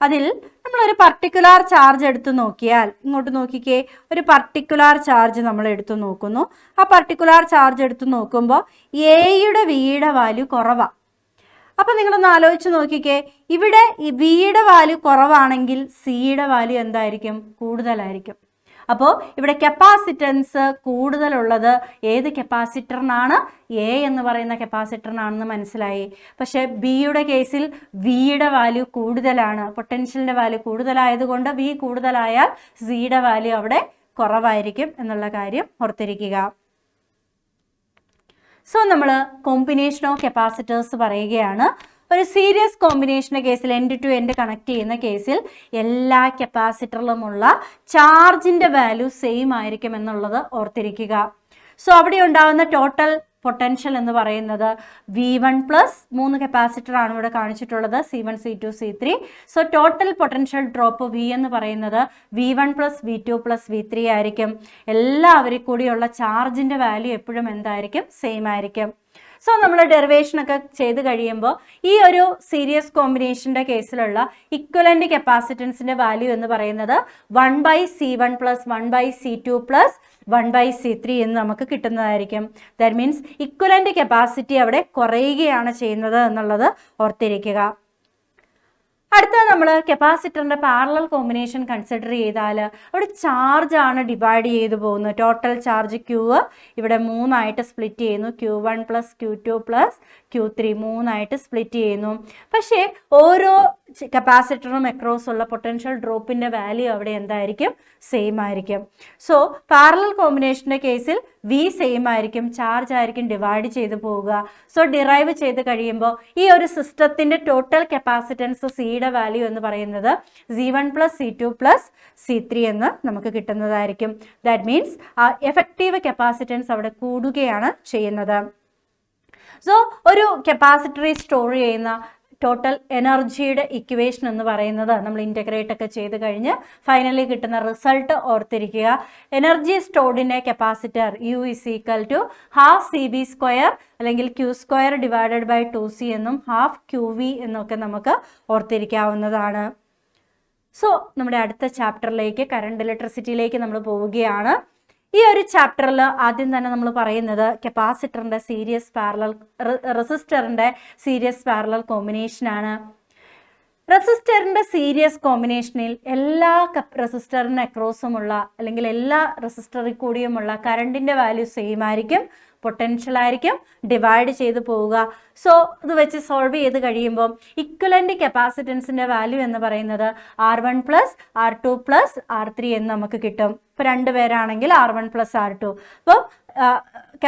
അതിൽ നമ്മളൊരു പർട്ടിക്കുലർ ചാർജ് എടുത്തു നോക്കിയാൽ, ഇങ്ങോട്ട് നോക്കിക്കേ, ഒരു പർട്ടിക്കുലർ ചാർജ് നമ്മൾ എടുത്തു നോക്കുന്നു. ആ പർട്ടിക്കുലർ ചാർജ് എടുത്തു നോക്കുമ്പോൾ എയുടെ വിയുടെ വാല്യൂ കുറവാണ്. അപ്പം നിങ്ങളൊന്ന് ആലോചിച്ച് നോക്കിക്കേ, ഇവിടെ ഈ വിയുടെ വാല്യൂ കുറവാണെങ്കിൽ സിയുടെ വാല്യൂ എന്തായിരിക്കും, കൂടുതലായിരിക്കും. അപ്പോൾ ഇവിടെ കപ്പാസിറ്റൻസ് കൂടുതലുള്ളത് ഏത് കപ്പാസിറ്ററിനാണ്, എ എന്ന് പറയുന്ന കപ്പാസിറ്ററിനാണെന്ന് മനസ്സിലായി. പക്ഷേ ബിയുടെ കേസിൽ വിയുടെ വാല്യൂ കൂടുതലാണ്, പൊട്ടൻഷ്യലിൻ്റെ വാല്യൂ കൂടുതലായതുകൊണ്ട് വി കൂടുതലായാൽ സിയുടെ വാല്യൂ അവിടെ കുറവായിരിക്കും എന്നുള്ള കാര്യം ഓർത്തിരിക്കുക. സോ നമ്മൾ കോമ്പിനേഷൻ ഓഫ് കപ്പാസിറ്റേഴ്സ് പറയുകയാണ്. ഒരു സീരീസ് കോമ്പിനേഷൻ്റെ കേസിൽ എൻഡ് ടു എൻഡ് കണക്ട് ചെയ്യുന്ന കേസിൽ എല്ലാ കപ്പാസിറ്ററിലുമുള്ള ചാർജിൻ്റെ വാല്യൂ സെയിം ആയിരിക്കും എന്നുള്ളത് ഓർത്തിരിക്കുക. സോ അവിടെ ഉണ്ടാകുന്ന ടോട്ടൽ പൊട്ടൻഷ്യൽ എന്ന് പറയുന്നത് V1 പ്ലസ് 3 കപ്പാസിറ്റർ ആണ് ഇവിടെ കാണിച്ചിട്ടുള്ളത്, C1 C2 C3. So total potential drop V എന്ന് പറയുന്നത് V1 plus V2 plus V3 ആയിരിക്കും. എല്ലാവരും കൂടിയുള്ള ചാർജിൻ്റെ വാല്യൂ എപ്പോഴും എന്തായിരിക്കും, സെയിം ആയിരിക്കും. സോ നമ്മൾ ഡെറിവേഷനൊക്കെ ചെയ്ത് കഴിയുമ്പോൾ ഈ ഒരു സീരീസ് കോമ്പിനേഷൻ്റെ കേസിലുള്ള ഇക്വലൻ്റ് കപ്പാസിറ്റൻസിൻ്റെ വാല്യൂ എന്ന് പറയുന്നത് 1/C1 plus 1/C2 plus 1/C3 എന്ന് നമുക്ക് കിട്ടുന്നതായിരിക്കും. ദാറ്റ് മീൻസ് ഇക്വലൻ്റ് കപ്പാസിറ്റി അവിടെ കുറയുകയാണ് ചെയ്യുന്നത് എന്നുള്ളത് ഓർത്തിരിക്കുക. അടുത്ത നമ്മൾ കപ്പാസിറ്ററിൻ്റെ പാരലൽ കോമ്പിനേഷൻ കൺസിഡർ ചെയ്താൽ അവിടെ ചാർജാണ് ഡിവൈഡ് ചെയ്തു പോകുന്നത്. ടോട്ടൽ ചാർജ് Q ഇവിടെ 3ആയിട്ട് സ്പ്ലിറ്റ് ചെയ്യുന്നു, Q1 plus Q2 plus Q3 3ആയിട്ട് split ചെയ്യുന്നു. പക്ഷേ ഓരോ കപ്പാസിറ്ററും അക്രോസ് ഉള്ള പൊട്ടൻഷ്യൽ ഡ്രോപ്പിൻ്റെ വാല്യൂ അവിടെ എന്തായിരിക്കും, സെയിം ആയിരിക്കും. സോ പാരലൽ കോമ്പിനേഷൻ്റെ കേസിൽ V സെയിം ആയിരിക്കും, ചാർജ് ആയിരിക്കും ഡിവൈഡ് ചെയ്ത് പോവുക. സോ ഡിറൈവ് ചെയ്ത് കഴിയുമ്പോൾ ഈ ഒരു സിസ്റ്റത്തിൻ്റെ ടോട്ടൽ കപ്പാസിറ്റൻസ് സിയുടെ വാല്യൂ എന്ന് പറയുന്നത് C1 plus C2 plus C3 എന്ന് നമുക്ക് കിട്ടുന്നതായിരിക്കും. ദാറ്റ് മീൻസ് ആ എഫക്റ്റീവ് കപ്പാസിറ്റൻസ് അവിടെ കൂടുകയാണ് ചെയ്യുന്നത്. സോ ഒരു കപ്പാസിറ്ററി സ്റ്റോർ ചെയ്യുന്ന ടോട്ടൽ എനർജിയുടെ ഇക്വേഷൻ എന്ന് പറയുന്നത് നമ്മൾ ഇൻ്റഗ്രേറ്റ് ഒക്കെ ചെയ്ത് കഴിഞ്ഞ് ഫൈനലി കിട്ടുന്ന റിസൾട്ട് ഓർത്തിരിക്കുക. Energy stored in A capacitor U = ½ CB² അല്ലെങ്കിൽ Q² ഡിവൈഡഡ് ബൈ 2C എന്നും ½ QV എന്നൊക്കെ നമുക്ക് ഓർത്തിരിക്കാവുന്നതാണ്. സോ നമ്മുടെ അടുത്ത ചാപ്റ്ററിലേക്ക്, കറണ്ട് ഇലക്ട്രിസിറ്റിയിലേക്ക് നമ്മൾ പോവുകയാണ്. ഈ ഒരു ചാപ്റ്ററിൽ ആദ്യം തന്നെ നമ്മൾ പറയുന്നത് കപ്പാസിറ്ററിൻ്റെ സീരീസ് പാരലൽ, റെസിസ്റ്ററിൻ്റെ സീരീസ് പാരലൽ കോമ്പിനേഷനാണ്. റെസിസ്റ്ററിൻ്റെ സീരീസ് കോമ്പിനേഷനിൽ എല്ലാ റെസിസ്റ്ററിന് അക്രോസുമുള്ള അല്ലെങ്കിൽ എല്ലാ റെസിസ്റ്ററിൽ കൂടിയുമുള്ള കറണ്ടിൻ്റെ വാല്യൂ സെയിം ആയിരിക്കും, പൊട്ടൻഷ്യൽ ആയിരിക്കും, ഡിവൈഡ് ചെയ്ത് പോവുക. സോ ഇത് വെച്ച് സോൾവ് ചെയ്ത് കഴിയുമ്പോൾ ഇക്വലൻ്റ് കപ്പാസിറ്റൻസിൻ്റെ വാല്യൂ എന്ന് പറയുന്നത് R1 plus R2 plus R3 എന്ന് നമുക്ക് കിട്ടും. ഇപ്പോൾ 2 പേരാണെങ്കിൽ R1 പ്ലസ് R2. അപ്പോൾ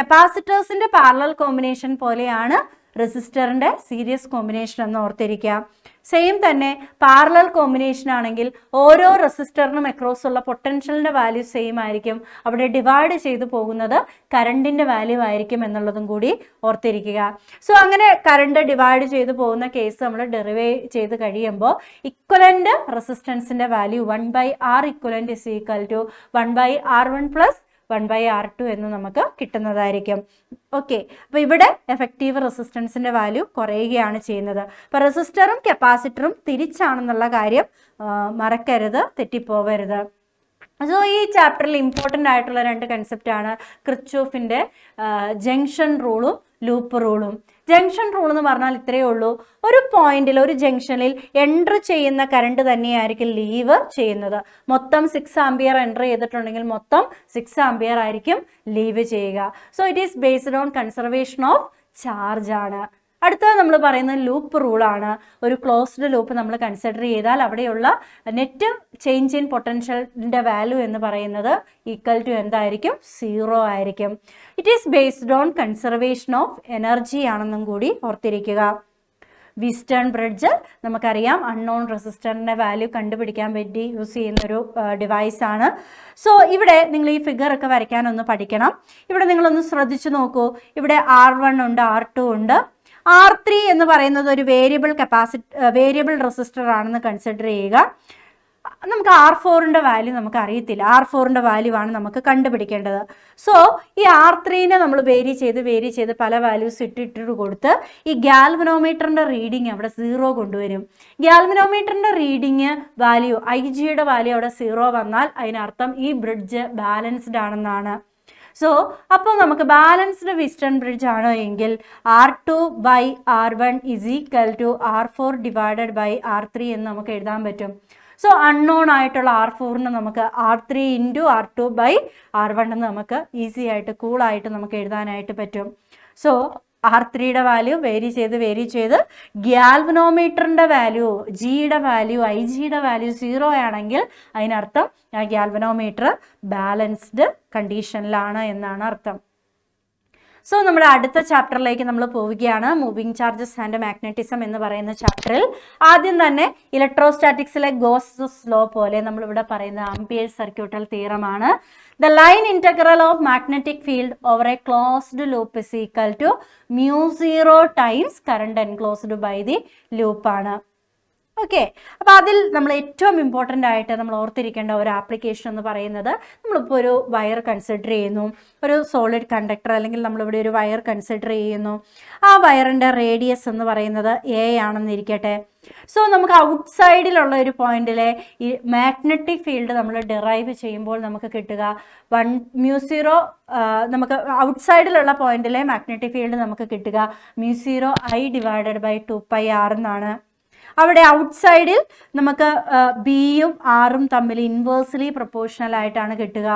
കപ്പാസിറ്റേഴ്സിൻ്റെ പാരലൽ കോമ്പിനേഷൻ പോലെയാണ് റെസിസ്റ്ററിൻ്റെ സീരീസ് കോമ്പിനേഷൻ എന്ന് ഓർത്തിരിക്കുക. സെയിം തന്നെ പാരലൽ കോമ്പിനേഷൻ ആണെങ്കിൽ ഓരോ റെസിസ്റ്ററിനും അക്രോസ് ഉള്ള പൊട്ടൻഷ്യലിൻ്റെ വാല്യൂ സെയിം ആയിരിക്കും, അവിടെ ഡിവൈഡ് ചെയ്തു പോകുന്നത് കറണ്ടിൻ്റെ വാല്യൂ ആയിരിക്കും എന്നുള്ളതും കൂടി ഓർത്തിരിക്കുക. സോ അങ്ങനെ കറണ്ട് ഡിവൈഡ് ചെയ്തു പോകുന്ന കേസ് നമ്മൾ ഡെറിവ് ചെയ്ത് കഴിയുമ്പോൾ ഇക്വലൻ്റ് റെസിസ്റ്റൻസിൻ്റെ value 1/R equivalent = 1/R1 plus 1/R2 എന്ന് നമുക്ക് കിട്ടുന്നതായിരിക്കും. ഓക്കെ, അപ്പോൾ ഇവിടെ എഫക്റ്റീവ് റെസിസ്റ്റൻസിൻ്റെ വാല്യൂ കുറയുകയാണ് ചെയ്യുന്നത്. അപ്പോൾ റെസിസ്റ്ററും കപ്പാസിറ്ററും തിരിച്ചാണെന്നുള്ള കാര്യം മറക്കരുത്, തെറ്റിപ്പോവരുത്. സോ ഈ ചാപ്റ്ററിൽ ഇമ്പോർട്ടൻ്റ് ആയിട്ടുള്ള 2 കൺസെപ്റ്റാണ് കിർച്ചോഫിൻ്റെ ജംഗ്ഷൻ റൂളും ലൂപ്പ് റൂളും. ജംഗ്ഷൻ റൂൾ എന്ന് പറഞ്ഞാൽ ഇത്രയേ ഉള്ളൂ, ഒരു പോയിന്റിൽ, ഒരു ജംഗ്ഷനിൽ എൻ്റർ ചെയ്യുന്ന കറണ്ട് തന്നെയായിരിക്കും ലീവ് ചെയ്യുന്നത്. മൊത്തം 6 ആംപിയർ എൻ്റർ ചെയ്തിട്ടുണ്ടെങ്കിൽ മൊത്തം 6 ആംപിയർ ആയിരിക്കും ലീവ് ചെയ്യുക. So it is based on conservation of charge ആണ്. അടുത്തത് നമ്മൾ പറയുന്ന ലൂപ്പ് റൂളാണ്. ഒരു ക്ലോസ്ഡ് ലൂപ്പ് നമ്മൾ കൺസിഡർ ചെയ്താൽ അവിടെയുള്ള നെറ്റ് ചേഞ്ച് ഇൻ പൊട്ടൻഷ്യലിൻ്റെ വാല്യൂ എന്ന് പറയുന്നത് ഈക്വൽ ടു എന്തായിരിക്കും? 0 ആയിരിക്കും. It is based on conservation of energy ആണെന്നും കൂടി ഓർത്തിരിക്കുക. വീസ്റ്റേൺ ബ്രിഡ്ജ് നമുക്കറിയാം അൺനോൺ റെസിസ്റ്ററിൻ്റെ വാല്യൂ കണ്ടുപിടിക്കാൻ വേണ്ടി യൂസ് ചെയ്യുന്നൊരു ഡിവൈസാണ്. സോ ഇവിടെ നിങ്ങൾ ഈ ഫിഗർ ഒക്കെ വരയ്ക്കാനൊന്ന് പഠിക്കണം. ഇവിടെ നിങ്ങളൊന്ന് ശ്രദ്ധിച്ചു നോക്കൂ. ഇവിടെ R1 ഉണ്ട്, R2 ഉണ്ട്. R3 എന്ന് പറയുന്നത് ഒരു വേരിയബിൾ റെസിസ്റ്റർ ആണെന്ന് കൺസിഡർ ചെയ്യുക. നമുക്ക് R4ൻ്റെ വാല്യൂ നമുക്ക് അറിയത്തില്ല. R4ൻ്റെ വാല്യൂ ആണ് നമുക്ക് കണ്ടുപിടിക്കേണ്ടത്. സോ ഈ R3നെ നമ്മൾ വേരി ചെയ്ത് പല വാല്യൂസ് ഇട്ടിട്ട് കൊടുത്ത് ഈ ഗാൽവനോമീറ്ററിൻ്റെ റീഡിങ് അവിടെ 0 കൊണ്ടുവരും. ഗാൽവനോമീറ്ററിൻ്റെ റീഡിങ് വാല്യൂ IG-യുടെ വാല്യൂ അവിടെ 0 വന്നാൽ അതിനർത്ഥം ഈ ബ്രിഡ്ജ് ബാലൻസ്ഡ് ആണെന്നാണ്. സോ അപ്പോൾ നമുക്ക് ബാലൻസ്ഡ് വീസ്റ്റേൺ ബ്രിഡ്ജ് ആണ് എങ്കിൽ R2/R1 = R4 / R3 എന്ന് നമുക്ക് എഴുതാൻ പറ്റും. സോ അൺനോൺ ആയിട്ടുള്ള R4ന് നമുക്ക് R3 × R2/R1 എന്ന് നമുക്ക് ഈസി ആയിട്ട് കൂളായിട്ട് നമുക്ക് എഴുതാനായിട്ട് പറ്റും. സോ R3യുടെ വാല്യൂ വേരി ചെയ്ത് ഗ്യാൽവനോമീറ്ററിൻ്റെ വാല്യൂ ജിയുടെ വാല്യൂ IG-യുടെ വാല്യൂ 0 ആണെങ്കിൽ അതിനർത്ഥം ആ ഗ്യാൽവനോമീറ്റർ ബാലൻസ്ഡ് കണ്ടീഷനിലാണ് എന്നാണ് അർത്ഥം. സോ നമ്മുടെ അടുത്ത ചാപ്റ്ററിലേക്ക് നമ്മൾ പോവുകയാണ്. മൂവിങ് ചാർജസ് ആൻഡ് മാഗ്നറ്റിസം എന്ന് പറയുന്ന ചാപ്റ്ററിൽ ആദ്യം തന്നെ ഇലക്ട്രോസ്റ്റാറ്റിക്സിലെ ഗോസ്സ് ലോ പോലെ നമ്മളിവിടെ പറയുന്ന ആംപിയേഴ്സ് സർക്യൂട്ടൽ തിയറമാണ്. The line integral of magnetic field over a closed loop is equal to μ0 times current enclosed by the loop ആണ്. ഓക്കെ, അപ്പോൾ അതിൽ നമ്മൾ ഏറ്റവും ഇമ്പോർട്ടൻ്റ് ആയിട്ട് നമ്മൾ ഓർത്തിരിക്കേണ്ട ഒരു ആപ്ലിക്കേഷൻ എന്ന് പറയുന്നത്, നമ്മളിപ്പോൾ ഒരു വയർ കൺസിഡർ ചെയ്യുന്നു, ഒരു സോളിഡ് കണ്ടക്ടർ അല്ലെങ്കിൽ നമ്മളിവിടെ ഒരു വയർ കൺസിഡർ ചെയ്യുന്നു. ആ വയറിൻ്റെ റേഡിയസ് എന്ന് പറയുന്നത് A ആണെന്നിരിക്കട്ടെ. സോ നമുക്ക് ഔട്ട്സൈഡിലുള്ള ഒരു പോയിന്റിലെ ഈ മാഗ്നറ്റിക് ഫീൽഡ് നമ്മൾ ഡിറൈവ് ചെയ്യുമ്പോൾ നമുക്ക് കിട്ടുക μ0, നമുക്ക് ഔട്ട്സൈഡിലുള്ള പോയിന്റിലെ മാഗ്നറ്റിക് ഫീൽഡ് നമുക്ക് കിട്ടുക μ0I / 2πr എന്നാണ്. അവിടെ ഔട്ട്സൈഡിൽ നമുക്ക് ബിയും ആറും തമ്മിൽ ഇൻവേഴ്സ്ലി പ്രൊപ്പോർഷണൽ ആയിട്ടാണ് കിട്ടുക.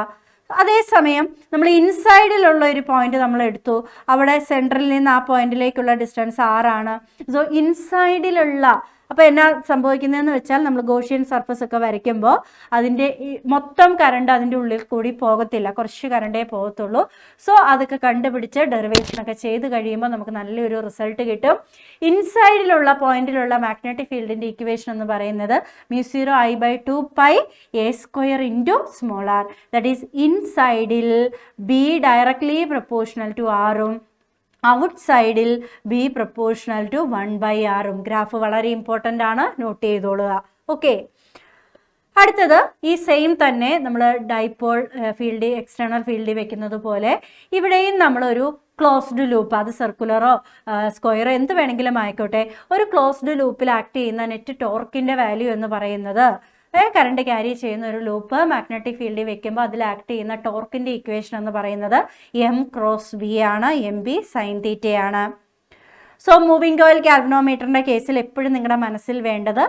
അതേസമയം നമ്മൾ ഇൻസൈഡിലുള്ള ഒരു പോയിന്റ് നമ്മൾ എടുത്തു, അവിടെ സെൻട്രലിൽ നിന്ന് ആ പോയിന്റിലേക്കുള്ള ഡിസ്റ്റൻസ് 6 ആണ്. സോ ഇൻസൈഡിലുള്ള അപ്പോൾ എന്നാ സംഭവിക്കുന്നതെന്ന് വെച്ചാൽ നമ്മൾ ഗോഷ്യൻ സർഫസ് ഒക്കെ വരയ്ക്കുമ്പോൾ അതിൻ്റെ മൊത്തം കറണ്ട് അതിൻ്റെ ഉള്ളിൽ കൂടി പോകത്തില്ല, കുറച്ച് കറണ്ടേ പോകത്തുള്ളൂ. സോ അതൊക്കെ കണ്ടുപിടിച്ച് ഡെറിവേഷനൊക്കെ ചെയ്ത് കഴിയുമ്പോൾ നമുക്ക് നല്ലൊരു റിസൾട്ട് കിട്ടും. ഇൻസൈഡിലുള്ള പോയിന്റിലുള്ള മാഗ്നറ്റിക് ഫീൽഡിൻ്റെ ഇക്വേഷൻ എന്ന് പറയുന്നത് μ0I / 2πa² × ദാറ്റ് ഈസ് ഇൻസൈഡിൽ B ഡയറക്ട്ലി പ്രൊപ്പോർഷണൽ ടു ആറും ഔട്ട്സൈഡിൽ B proportional to 1/r. Graph വളരെ ഇമ്പോർട്ടൻ്റ് ആണ്, നോട്ട് ചെയ്തോളുക. ഓക്കെ, അടുത്തത് ഈ സെയിം തന്നെ നമ്മൾ ഡൈപോൾ ഫീൽഡ് എക്സ്റ്റേണൽ ഫീൽഡിൽ വെക്കുന്നത് പോലെ ഇവിടെയും നമ്മളൊരു ക്ലോസ്ഡ് ലൂപ്പ്, അത് സർക്കുലറോ സ്ക്വയറോ എന്ത് വേണമെങ്കിലും ആയിക്കോട്ടെ, ഒരു ക്ലോസ്ഡ് ലൂപ്പിൽ ആക്ട് ചെയ്യുന്ന നെറ്റ് ടോർക്കിൻ്റെ വാല്യൂ എന്ന് പറയുന്നത് കറണ്ട് ക്യാരി ചെയ്യുന്ന ഒരു ലൂപ്പ് മാഗ്നറ്റിക് ഫീൽഡിൽ വെക്കുമ്പോൾ അതിൽ ആക്ട് ചെയ്യുന്ന ടോർക്കിൻ്റെ ഇക്വേഷൻ എന്ന് പറയുന്നത് M×B ആണ്, MB sin θ ആണ്. സോ മൂവിങ് കോയിൽ ഗാൽവനോമീറ്ററിൻ്റെ കേസിൽ എപ്പോഴും നിങ്ങളുടെ മനസ്സിൽ വേണ്ടത്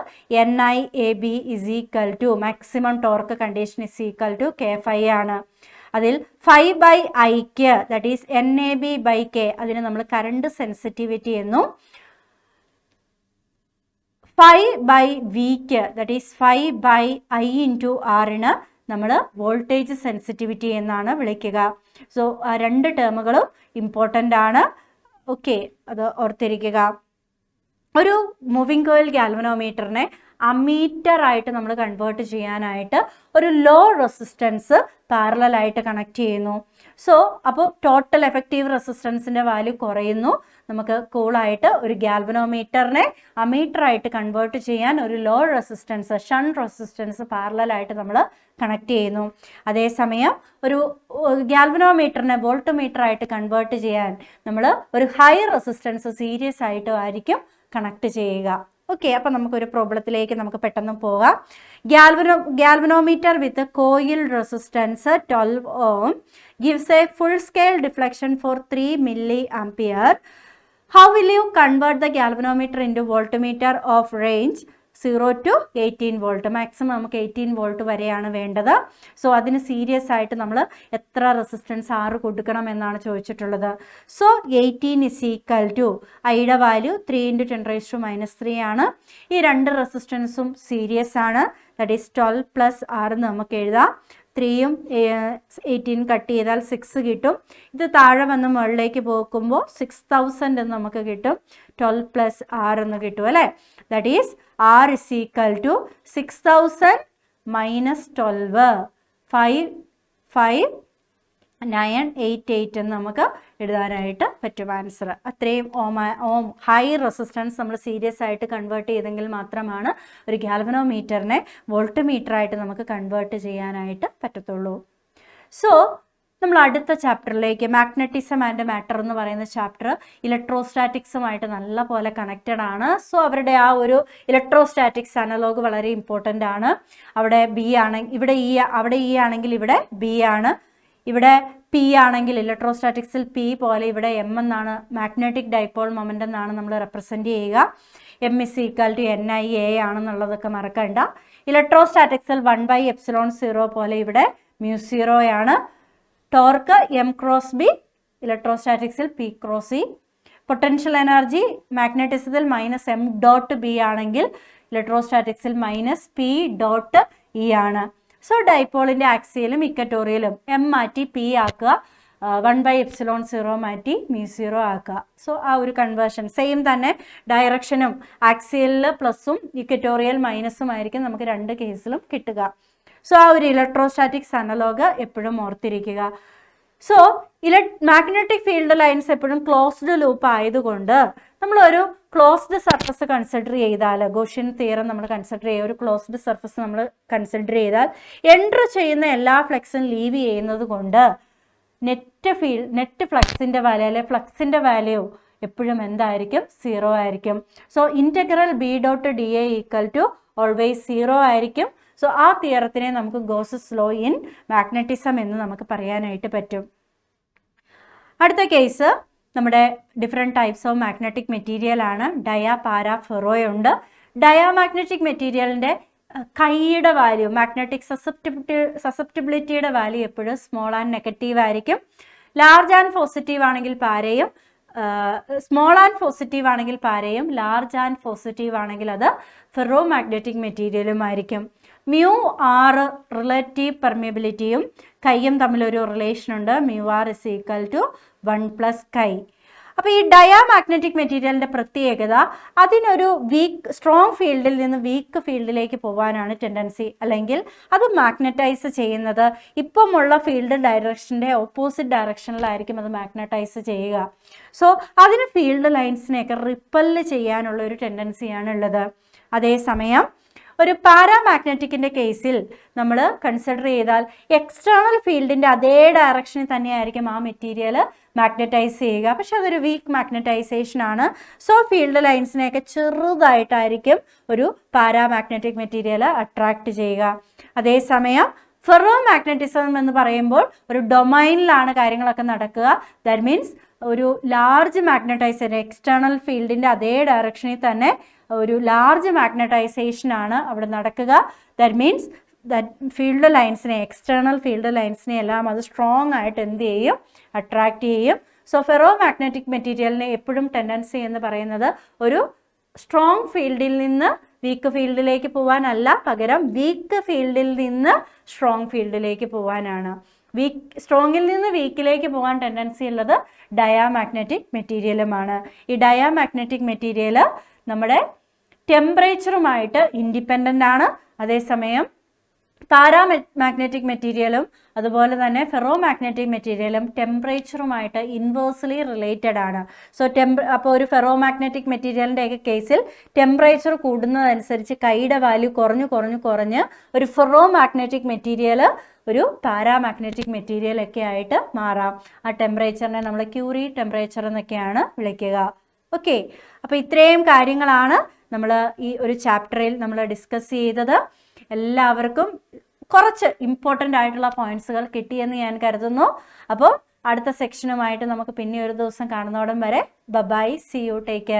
NI/AB = maximum torque condition = K∅ ആണ്. അതിൽ Φ/Iക്ക് ദാറ്റ് ഈസ് NAB/K അതിന് നമ്മൾ കറണ്ട് സെൻസിറ്റിവിറ്റി എന്നും Φ/Vക്ക് ദാറ്റ് ഈസ് Φ/I × R നമ്മൾ വോൾട്ടേജ് സെൻസിറ്റിവിറ്റി എന്നാണ് വിളിക്കുക. സോ ആ രണ്ട് ടേമുകളും ഇമ്പോർട്ടൻ്റ് ആണ്. ഓക്കെ, അത് ഓർത്തിരിക്കുക. ഒരു മൂവിങ് കോയിൽ ഗാൽവനോമീറ്ററിനെ അമ്മീറ്റർ ആയിട്ട് നമ്മൾ കൺവേർട്ട് ചെയ്യാനായിട്ട് ഒരു ലോ റെസിസ്റ്റൻസ് പാരലലായിട്ട് കണക്ട് ചെയ്യുന്നു. സോ അപ്പോൾ ടോട്ടൽ എഫക്റ്റീവ് റെസിസ്റ്റൻസിൻ്റെ വാല്യൂ കുറയുന്നു. നമുക്ക് കൂളായിട്ട് ഒരു ഗാൽവനോമീറ്ററിനെ അമ്മീറ്ററായിട്ട് കൺവേർട്ട് ചെയ്യാൻ ഒരു ലോ റെസിസ്റ്റൻസ് ഷണ്ട് റെസിസ്റ്റൻസ് പാരലലായിട്ട് നമ്മൾ കണക്ട് ചെയ്യുന്നു. അതേസമയം ഒരു ഗാൽവനോമീറ്ററിനെ വോൾട്ട്മീറ്ററായിട്ട് കൺവേർട്ട് ചെയ്യാൻ നമ്മൾ ഒരു ഹൈ റെസിസ്റ്റൻസ് സീരീസ് ആയിട്ട് ആയിരിക്കും കണക്ട് ചെയ്യുക. ഓക്കെ, അപ്പം നമുക്കൊരു പ്രോബ്ലത്തിലേക്ക് നമുക്ക് പെട്ടെന്ന് പോകാം. Galvanometer with coil resistance 12 ohm gives a full scale deflection for 3 milliampere. How will you convert the galvanometer into voltmeter of range 0 to 18 volt, maximum നമുക്ക് 18 വോൾട്ട് വരെയാണ് വേണ്ടത്. സോ അതിന് സീരിയസ് ആയിട്ട് നമ്മൾ എത്ര റെസിസ്റ്റൻസ് R കൊടുക്കണം എന്നാണ് ചോദിച്ചിട്ടുള്ളത്. സോ 18 is equal to ഐയുടെ വാല്യൂ 3 × 10⁻³ ആണ്. ഈ രണ്ട് റെസിസ്റ്റൻസും സീരിയസ് ആണ്. ദാറ്റ് ഈസ് 12 + R എന്ന് നമുക്ക് എഴുതാം. 3ഉം 18 കട്ട് ചെയ്താൽ 6 കിട്ടും. ഇത് താഴെ വന്ന് മുകളിലേക്ക് പോകുമ്പോൾ 6000 എന്ന് നമുക്ക് കിട്ടും. 12 + R എന്ന് കിട്ടും അല്ലേ. That is R is equal to 6000 - 12 55988 എന്ന് നമുക്ക് എഴുതാനായിട്ട് പറ്റും ആൻസർ. അത്രയും ഓം ഹൈ റെസിസ്റ്റൻസ് നമ്മൾ സീരിയസ് ആയിട്ട് കൺവേർട്ട് ചെയ്തെങ്കിൽ മാത്രമാണ് ഒരു ഗാൽവനോമീറ്ററിനെ വോൾട്ട് മീറ്ററായിട്ട് നമുക്ക് കൺവേർട്ട് ചെയ്യാനായിട്ട് പറ്റത്തുള്ളൂ. സോ നമ്മൾ അടുത്ത ചാപ്റ്ററിലേക്ക്, മാഗ്നറ്റിസം ആൻഡ് മാറ്റർ എന്ന് പറയുന്ന ചാപ്റ്റർ ഇലക്ട്രോസ്റ്റാറ്റിക്സുമായിട്ട് നല്ല പോലെ കണക്റ്റഡ് ആണ്. സോ അവരുടെ ആ ഒരു ഇലക്ട്രോസ്റ്റാറ്റിക്സ് അനലോഗ് വളരെ ഇമ്പോർട്ടൻ്റ് ആണ്. അവിടെ ബി ആണെങ്കിൽ ഇവിടെ അവിടെ ഇ ആണെങ്കിൽ ഇവിടെ ബി ആണ്. ഇവിടെ പി ആണെങ്കിൽ ഇലക്ട്രോസ്റ്റാറ്റിക്സിൽ പി പോലെ ഇവിടെ എം എന്നാണ്, മാഗ്നറ്റിക് ഡൈപോൾ മൊമെൻ്റ് എന്നാണ് നമ്മൾ റെപ്രസെൻറ്റ് ചെയ്യുക. M is equal to NIA ആണെന്നുള്ളതൊക്കെ മറക്കണ്ട. ഇലക്ട്രോസ്റ്റാറ്റിക്സിൽ 1/ε0 പോലെ ഇവിടെ μ0 ആണ്. ടോർക്ക് M×B, ഇലക്ട്രോസ്റ്റാറ്റിക്സിൽ P×E. പൊട്ടൻഷ്യൽ എനർജി മാഗ്നറ്റിസത്തിൽ -m.B ആണെങ്കിൽ ഇലക്ട്രോസ്റ്റാറ്റിക്സിൽ -P.E ആണ്. സോ ഡൈപോളിൻ്റെ ആക്സിയലും ഇക്വറ്റോറിയലും എം മാറ്റി പി ആക്കുക, 1/ε0 മാറ്റി μ0 ആക്കുക. സോ ആ ഒരു കൺവേർഷൻ സെയിം തന്നെ, ഡയറക്ഷനും ആക്സിയലിൽ പ്ലസും ഇക്വറ്റോറിയൽ മൈനസും ആയിരിക്കും നമുക്ക് രണ്ട് കേസിലും കിട്ടുക. സോ ആ ഒരു ഇലക്ട്രോസ്റ്റാറ്റിക്സ് അനലോഗ് എപ്പോഴും ഓർത്തിരിക്കുക. സോ മാഗ്നറ്റിക് ഫീൽഡ് ലൈൻസ് എപ്പോഴും ക്ലോസ്ഡ് ലൂപ്പ് ആയതുകൊണ്ട് നമ്മളൊരു ക്ലോസ്ഡ് സർഫസ് കൺസിഡർ ചെയ്താൽ, ഗോഷ്യൻ തിയറം നമ്മൾ കൺസിഡർ ചെയ്യുക, ഒരു ക്ലോസ്ഡ് സർഫസ് നമ്മൾ കൺസിഡർ ചെയ്താൽ എൻറ്റർ ചെയ്യുന്ന എല്ലാ ഫ്ലക്സും ലീവ് ചെയ്യുന്നത് കൊണ്ട് നെറ്റ് ഫ്ലക്സിൻ്റെ വാല്യൂ അല്ലെ ഫ്ലക്സിൻ്റെ വാല്യൂ എപ്പോഴും എന്തായിരിക്കും? 0 ആയിരിക്കും. സോ ഇൻറ്റഗ്രൽ B.dA = ഓൾവേസ് 0 ആയിരിക്കും. സോ ആ തിയറത്തിനെ നമുക്ക് ഗോസസ് ലോ ഇൻ മാഗ്നറ്റിസം എന്ന് നമുക്ക് പറയാനായിട്ട് പറ്റും. അടുത്ത കേസ് നമ്മുടെ different types of magnetic material ആണ്. ഡയ, പാര, ഫെറോയുണ്ട്. ഡയാമാഗ്നറ്റിക് മെറ്റീരിയലിൻ്റെ കൈയുടെ വാല്യൂ, മാഗ്നറ്റിക് സസെപ്റ്റിബിലിറ്റിയുടെ വാല്യൂ എപ്പോഴും സ്മോൾ ആൻഡ് നെഗറ്റീവ് ആയിരിക്കും. ലാർജ് ആൻഡ് പോസിറ്റീവ് ആണെങ്കിൽ പാരയും, സ്മോൾ ആൻഡ് പോസിറ്റീവ് ആണെങ്കിൽ പാരയും, ലാർജ് ആൻഡ് പോസിറ്റീവ് ആണെങ്കിൽ അത് ഫെറോ മാഗ്നറ്റിക് മെറ്റീരിയലും ആയിരിക്കും. μR റിലേറ്റീവ് പെർമിയബിലിറ്റിയും കൈയും തമ്മിലൊരു റിലേഷൻ ഉണ്ട്. μR = 1 + കൈ. അപ്പോൾ ഈ ഡയാമാഗ്നറ്റിക് മെറ്റീരിയലിൻ്റെ പ്രത്യേകത അതിനൊരു സ്ട്രോങ് ഫീൽഡിൽ നിന്ന് വീക്ക് ഫീൽഡിലേക്ക് പോകാനാണ് ടെൻഡൻസി, അല്ലെങ്കിൽ അത് മാഗ്നറ്റൈസ് ചെയ്യുന്നത് ഇപ്പമുള്ള ഫീൽഡ് ഡയറക്ഷൻ്റെ ഓപ്പോസിറ്റ് ഡയറക്ഷനിലായിരിക്കും അത് മാഗ്നറ്റൈസ് ചെയ്യുക. സോ അതിന് ഫീൽഡ് ലൈൻസിനെയൊക്കെ റിപ്പല് ചെയ്യാനുള്ള ഒരു ടെൻഡൻസിയാണ് ഉള്ളത്. അതേസമയം ഒരു പാരാമാഗ്നറ്റിക്കിൻ്റെ കേസിൽ നമ്മൾ കൺസിഡർ ചെയ്താൽ എക്സ്റ്റേണൽ ഫീൽഡിൻ്റെ അതേ ഡയറക്ഷനിൽ തന്നെയായിരിക്കും ആ മെറ്റീരിയൽ മാഗ്നറ്റൈസ് ചെയ്യുക. പക്ഷെ അതൊരു വീക്ക് മാഗ്നറ്റൈസേഷൻ ആണ്. സോ ഫീൽഡ് ലൈൻസിനെയൊക്കെ ചെറുതായിട്ടായിരിക്കും ഒരു പാരാമാഗ്നറ്റിക് മെറ്റീരിയൽ അട്രാക്റ്റ് ചെയ്യുക. അതേസമയം ഫെറോ മാഗ്നറ്റിസം എന്ന് പറയുമ്പോൾ ഒരു ഡൊമൈനിലാണ് കാര്യങ്ങളൊക്കെ നടക്കുക. ദാറ്റ് മീൻസ് ഒരു ലാർജ് മാഗ്നറ്റൈസേഷൻ, എക്സ്റ്റേണൽ ഫീൽഡിൻ്റെ അതേ ഡയറക്ഷനിൽ തന്നെ ഒരു ലാർജ് മാഗ്നറ്റൈസേഷൻ ആണ് അവിടെ നടക്കുക. ദാറ്റ് മീൻസ് ഫീൽഡ് ലൈൻസിനെ, എക്സ്റ്റേണൽ ഫീൽഡ് ലൈൻസിനെ എല്ലാം അത് സ്ട്രോങ് ആയിട്ട് എന്ത് ചെയ്യും? അട്രാക്റ്റ് ചെയ്യും. സോ ഫെറോ മാഗ്നറ്റിക് മെറ്റീരിയലിനെ എപ്പോഴും ടെൻഡൻസി എന്ന് പറയുന്നത് ഒരു സ്ട്രോങ് ഫീൽഡിൽ നിന്ന് വീക്ക് ഫീൽഡിലേക്ക് പോകാനല്ല, പകരം വീക്ക് ഫീൽഡിൽ നിന്ന് സ്ട്രോങ് ഫീൽഡിലേക്ക് പോകാനാണ്. സ്ട്രോങ്ങിൽ നിന്ന് വീക്കിലേക്ക് പോകാൻ ടെൻഡൻസി ഉള്ളത് ഡയാമാഗ്നറ്റിക് മെറ്റീരിയലുമാണ്. ഈ ഡയാമാഗ്നറ്റിക് മെറ്റീരിയൽ നമ്മുടെ ടെമ്പറേച്ചറുമായിട്ട് ഇൻഡിപെൻഡൻ്റ് ആണ്. അതേസമയം പാരാമാഗ്നറ്റിക് മെറ്റീരിയലും അതുപോലെ തന്നെ ഫെറോ മാഗ്നറ്റിക് മെറ്റീരിയലും ടെമ്പറേച്ചറുമായിട്ട് ഇൻവേഴ്സ്ലി റിലേറ്റഡ് ആണ്. സോ അപ്പോൾ ഒരു ഫെറോ മാഗ്നറ്റിക് മെറ്റീരിയലിൻ്റെയൊക്കെ കേസിൽ ടെമ്പറേച്ചർ കൂടുന്നതനുസരിച്ച് കൈയുടെ വാല്യൂ കുറഞ്ഞ് ഒരു ഫെറോ മാഗ്നറ്റിക് മെറ്റീരിയൽ ഒരു പാരാമാഗ്നറ്റിക് മെറ്റീരിയലൊക്കെ ആയിട്ട് മാറാം. ആ ടെമ്പറേച്ചറിനെ നമ്മൾ ക്യൂറി ടെമ്പറേച്ചർ എന്നൊക്കെയാണ് വിളിക്കുക. ഓക്കെ, അപ്പോൾ ഇത്രയും കാര്യങ്ങളാണ് നമ്മൾ ഈ ഒരു ചാപ്റ്ററിൽ നമ്മൾ ഡിസ്കസ് ചെയ്തത്. എല്ലാവർക്കും കുറച്ച് ഇമ്പോർട്ടൻ്റ് ആയിട്ടുള്ള പോയിന്റ്സുകൾ കിട്ടിയെന്ന് ഞാൻ കരുതുന്നു. അപ്പോൾ അടുത്ത സെക്ഷനുമായിട്ട് നമുക്ക് പിന്നെ ഒരു ദിവസം കാണുന്നോടം വരെ bye, see you, take care.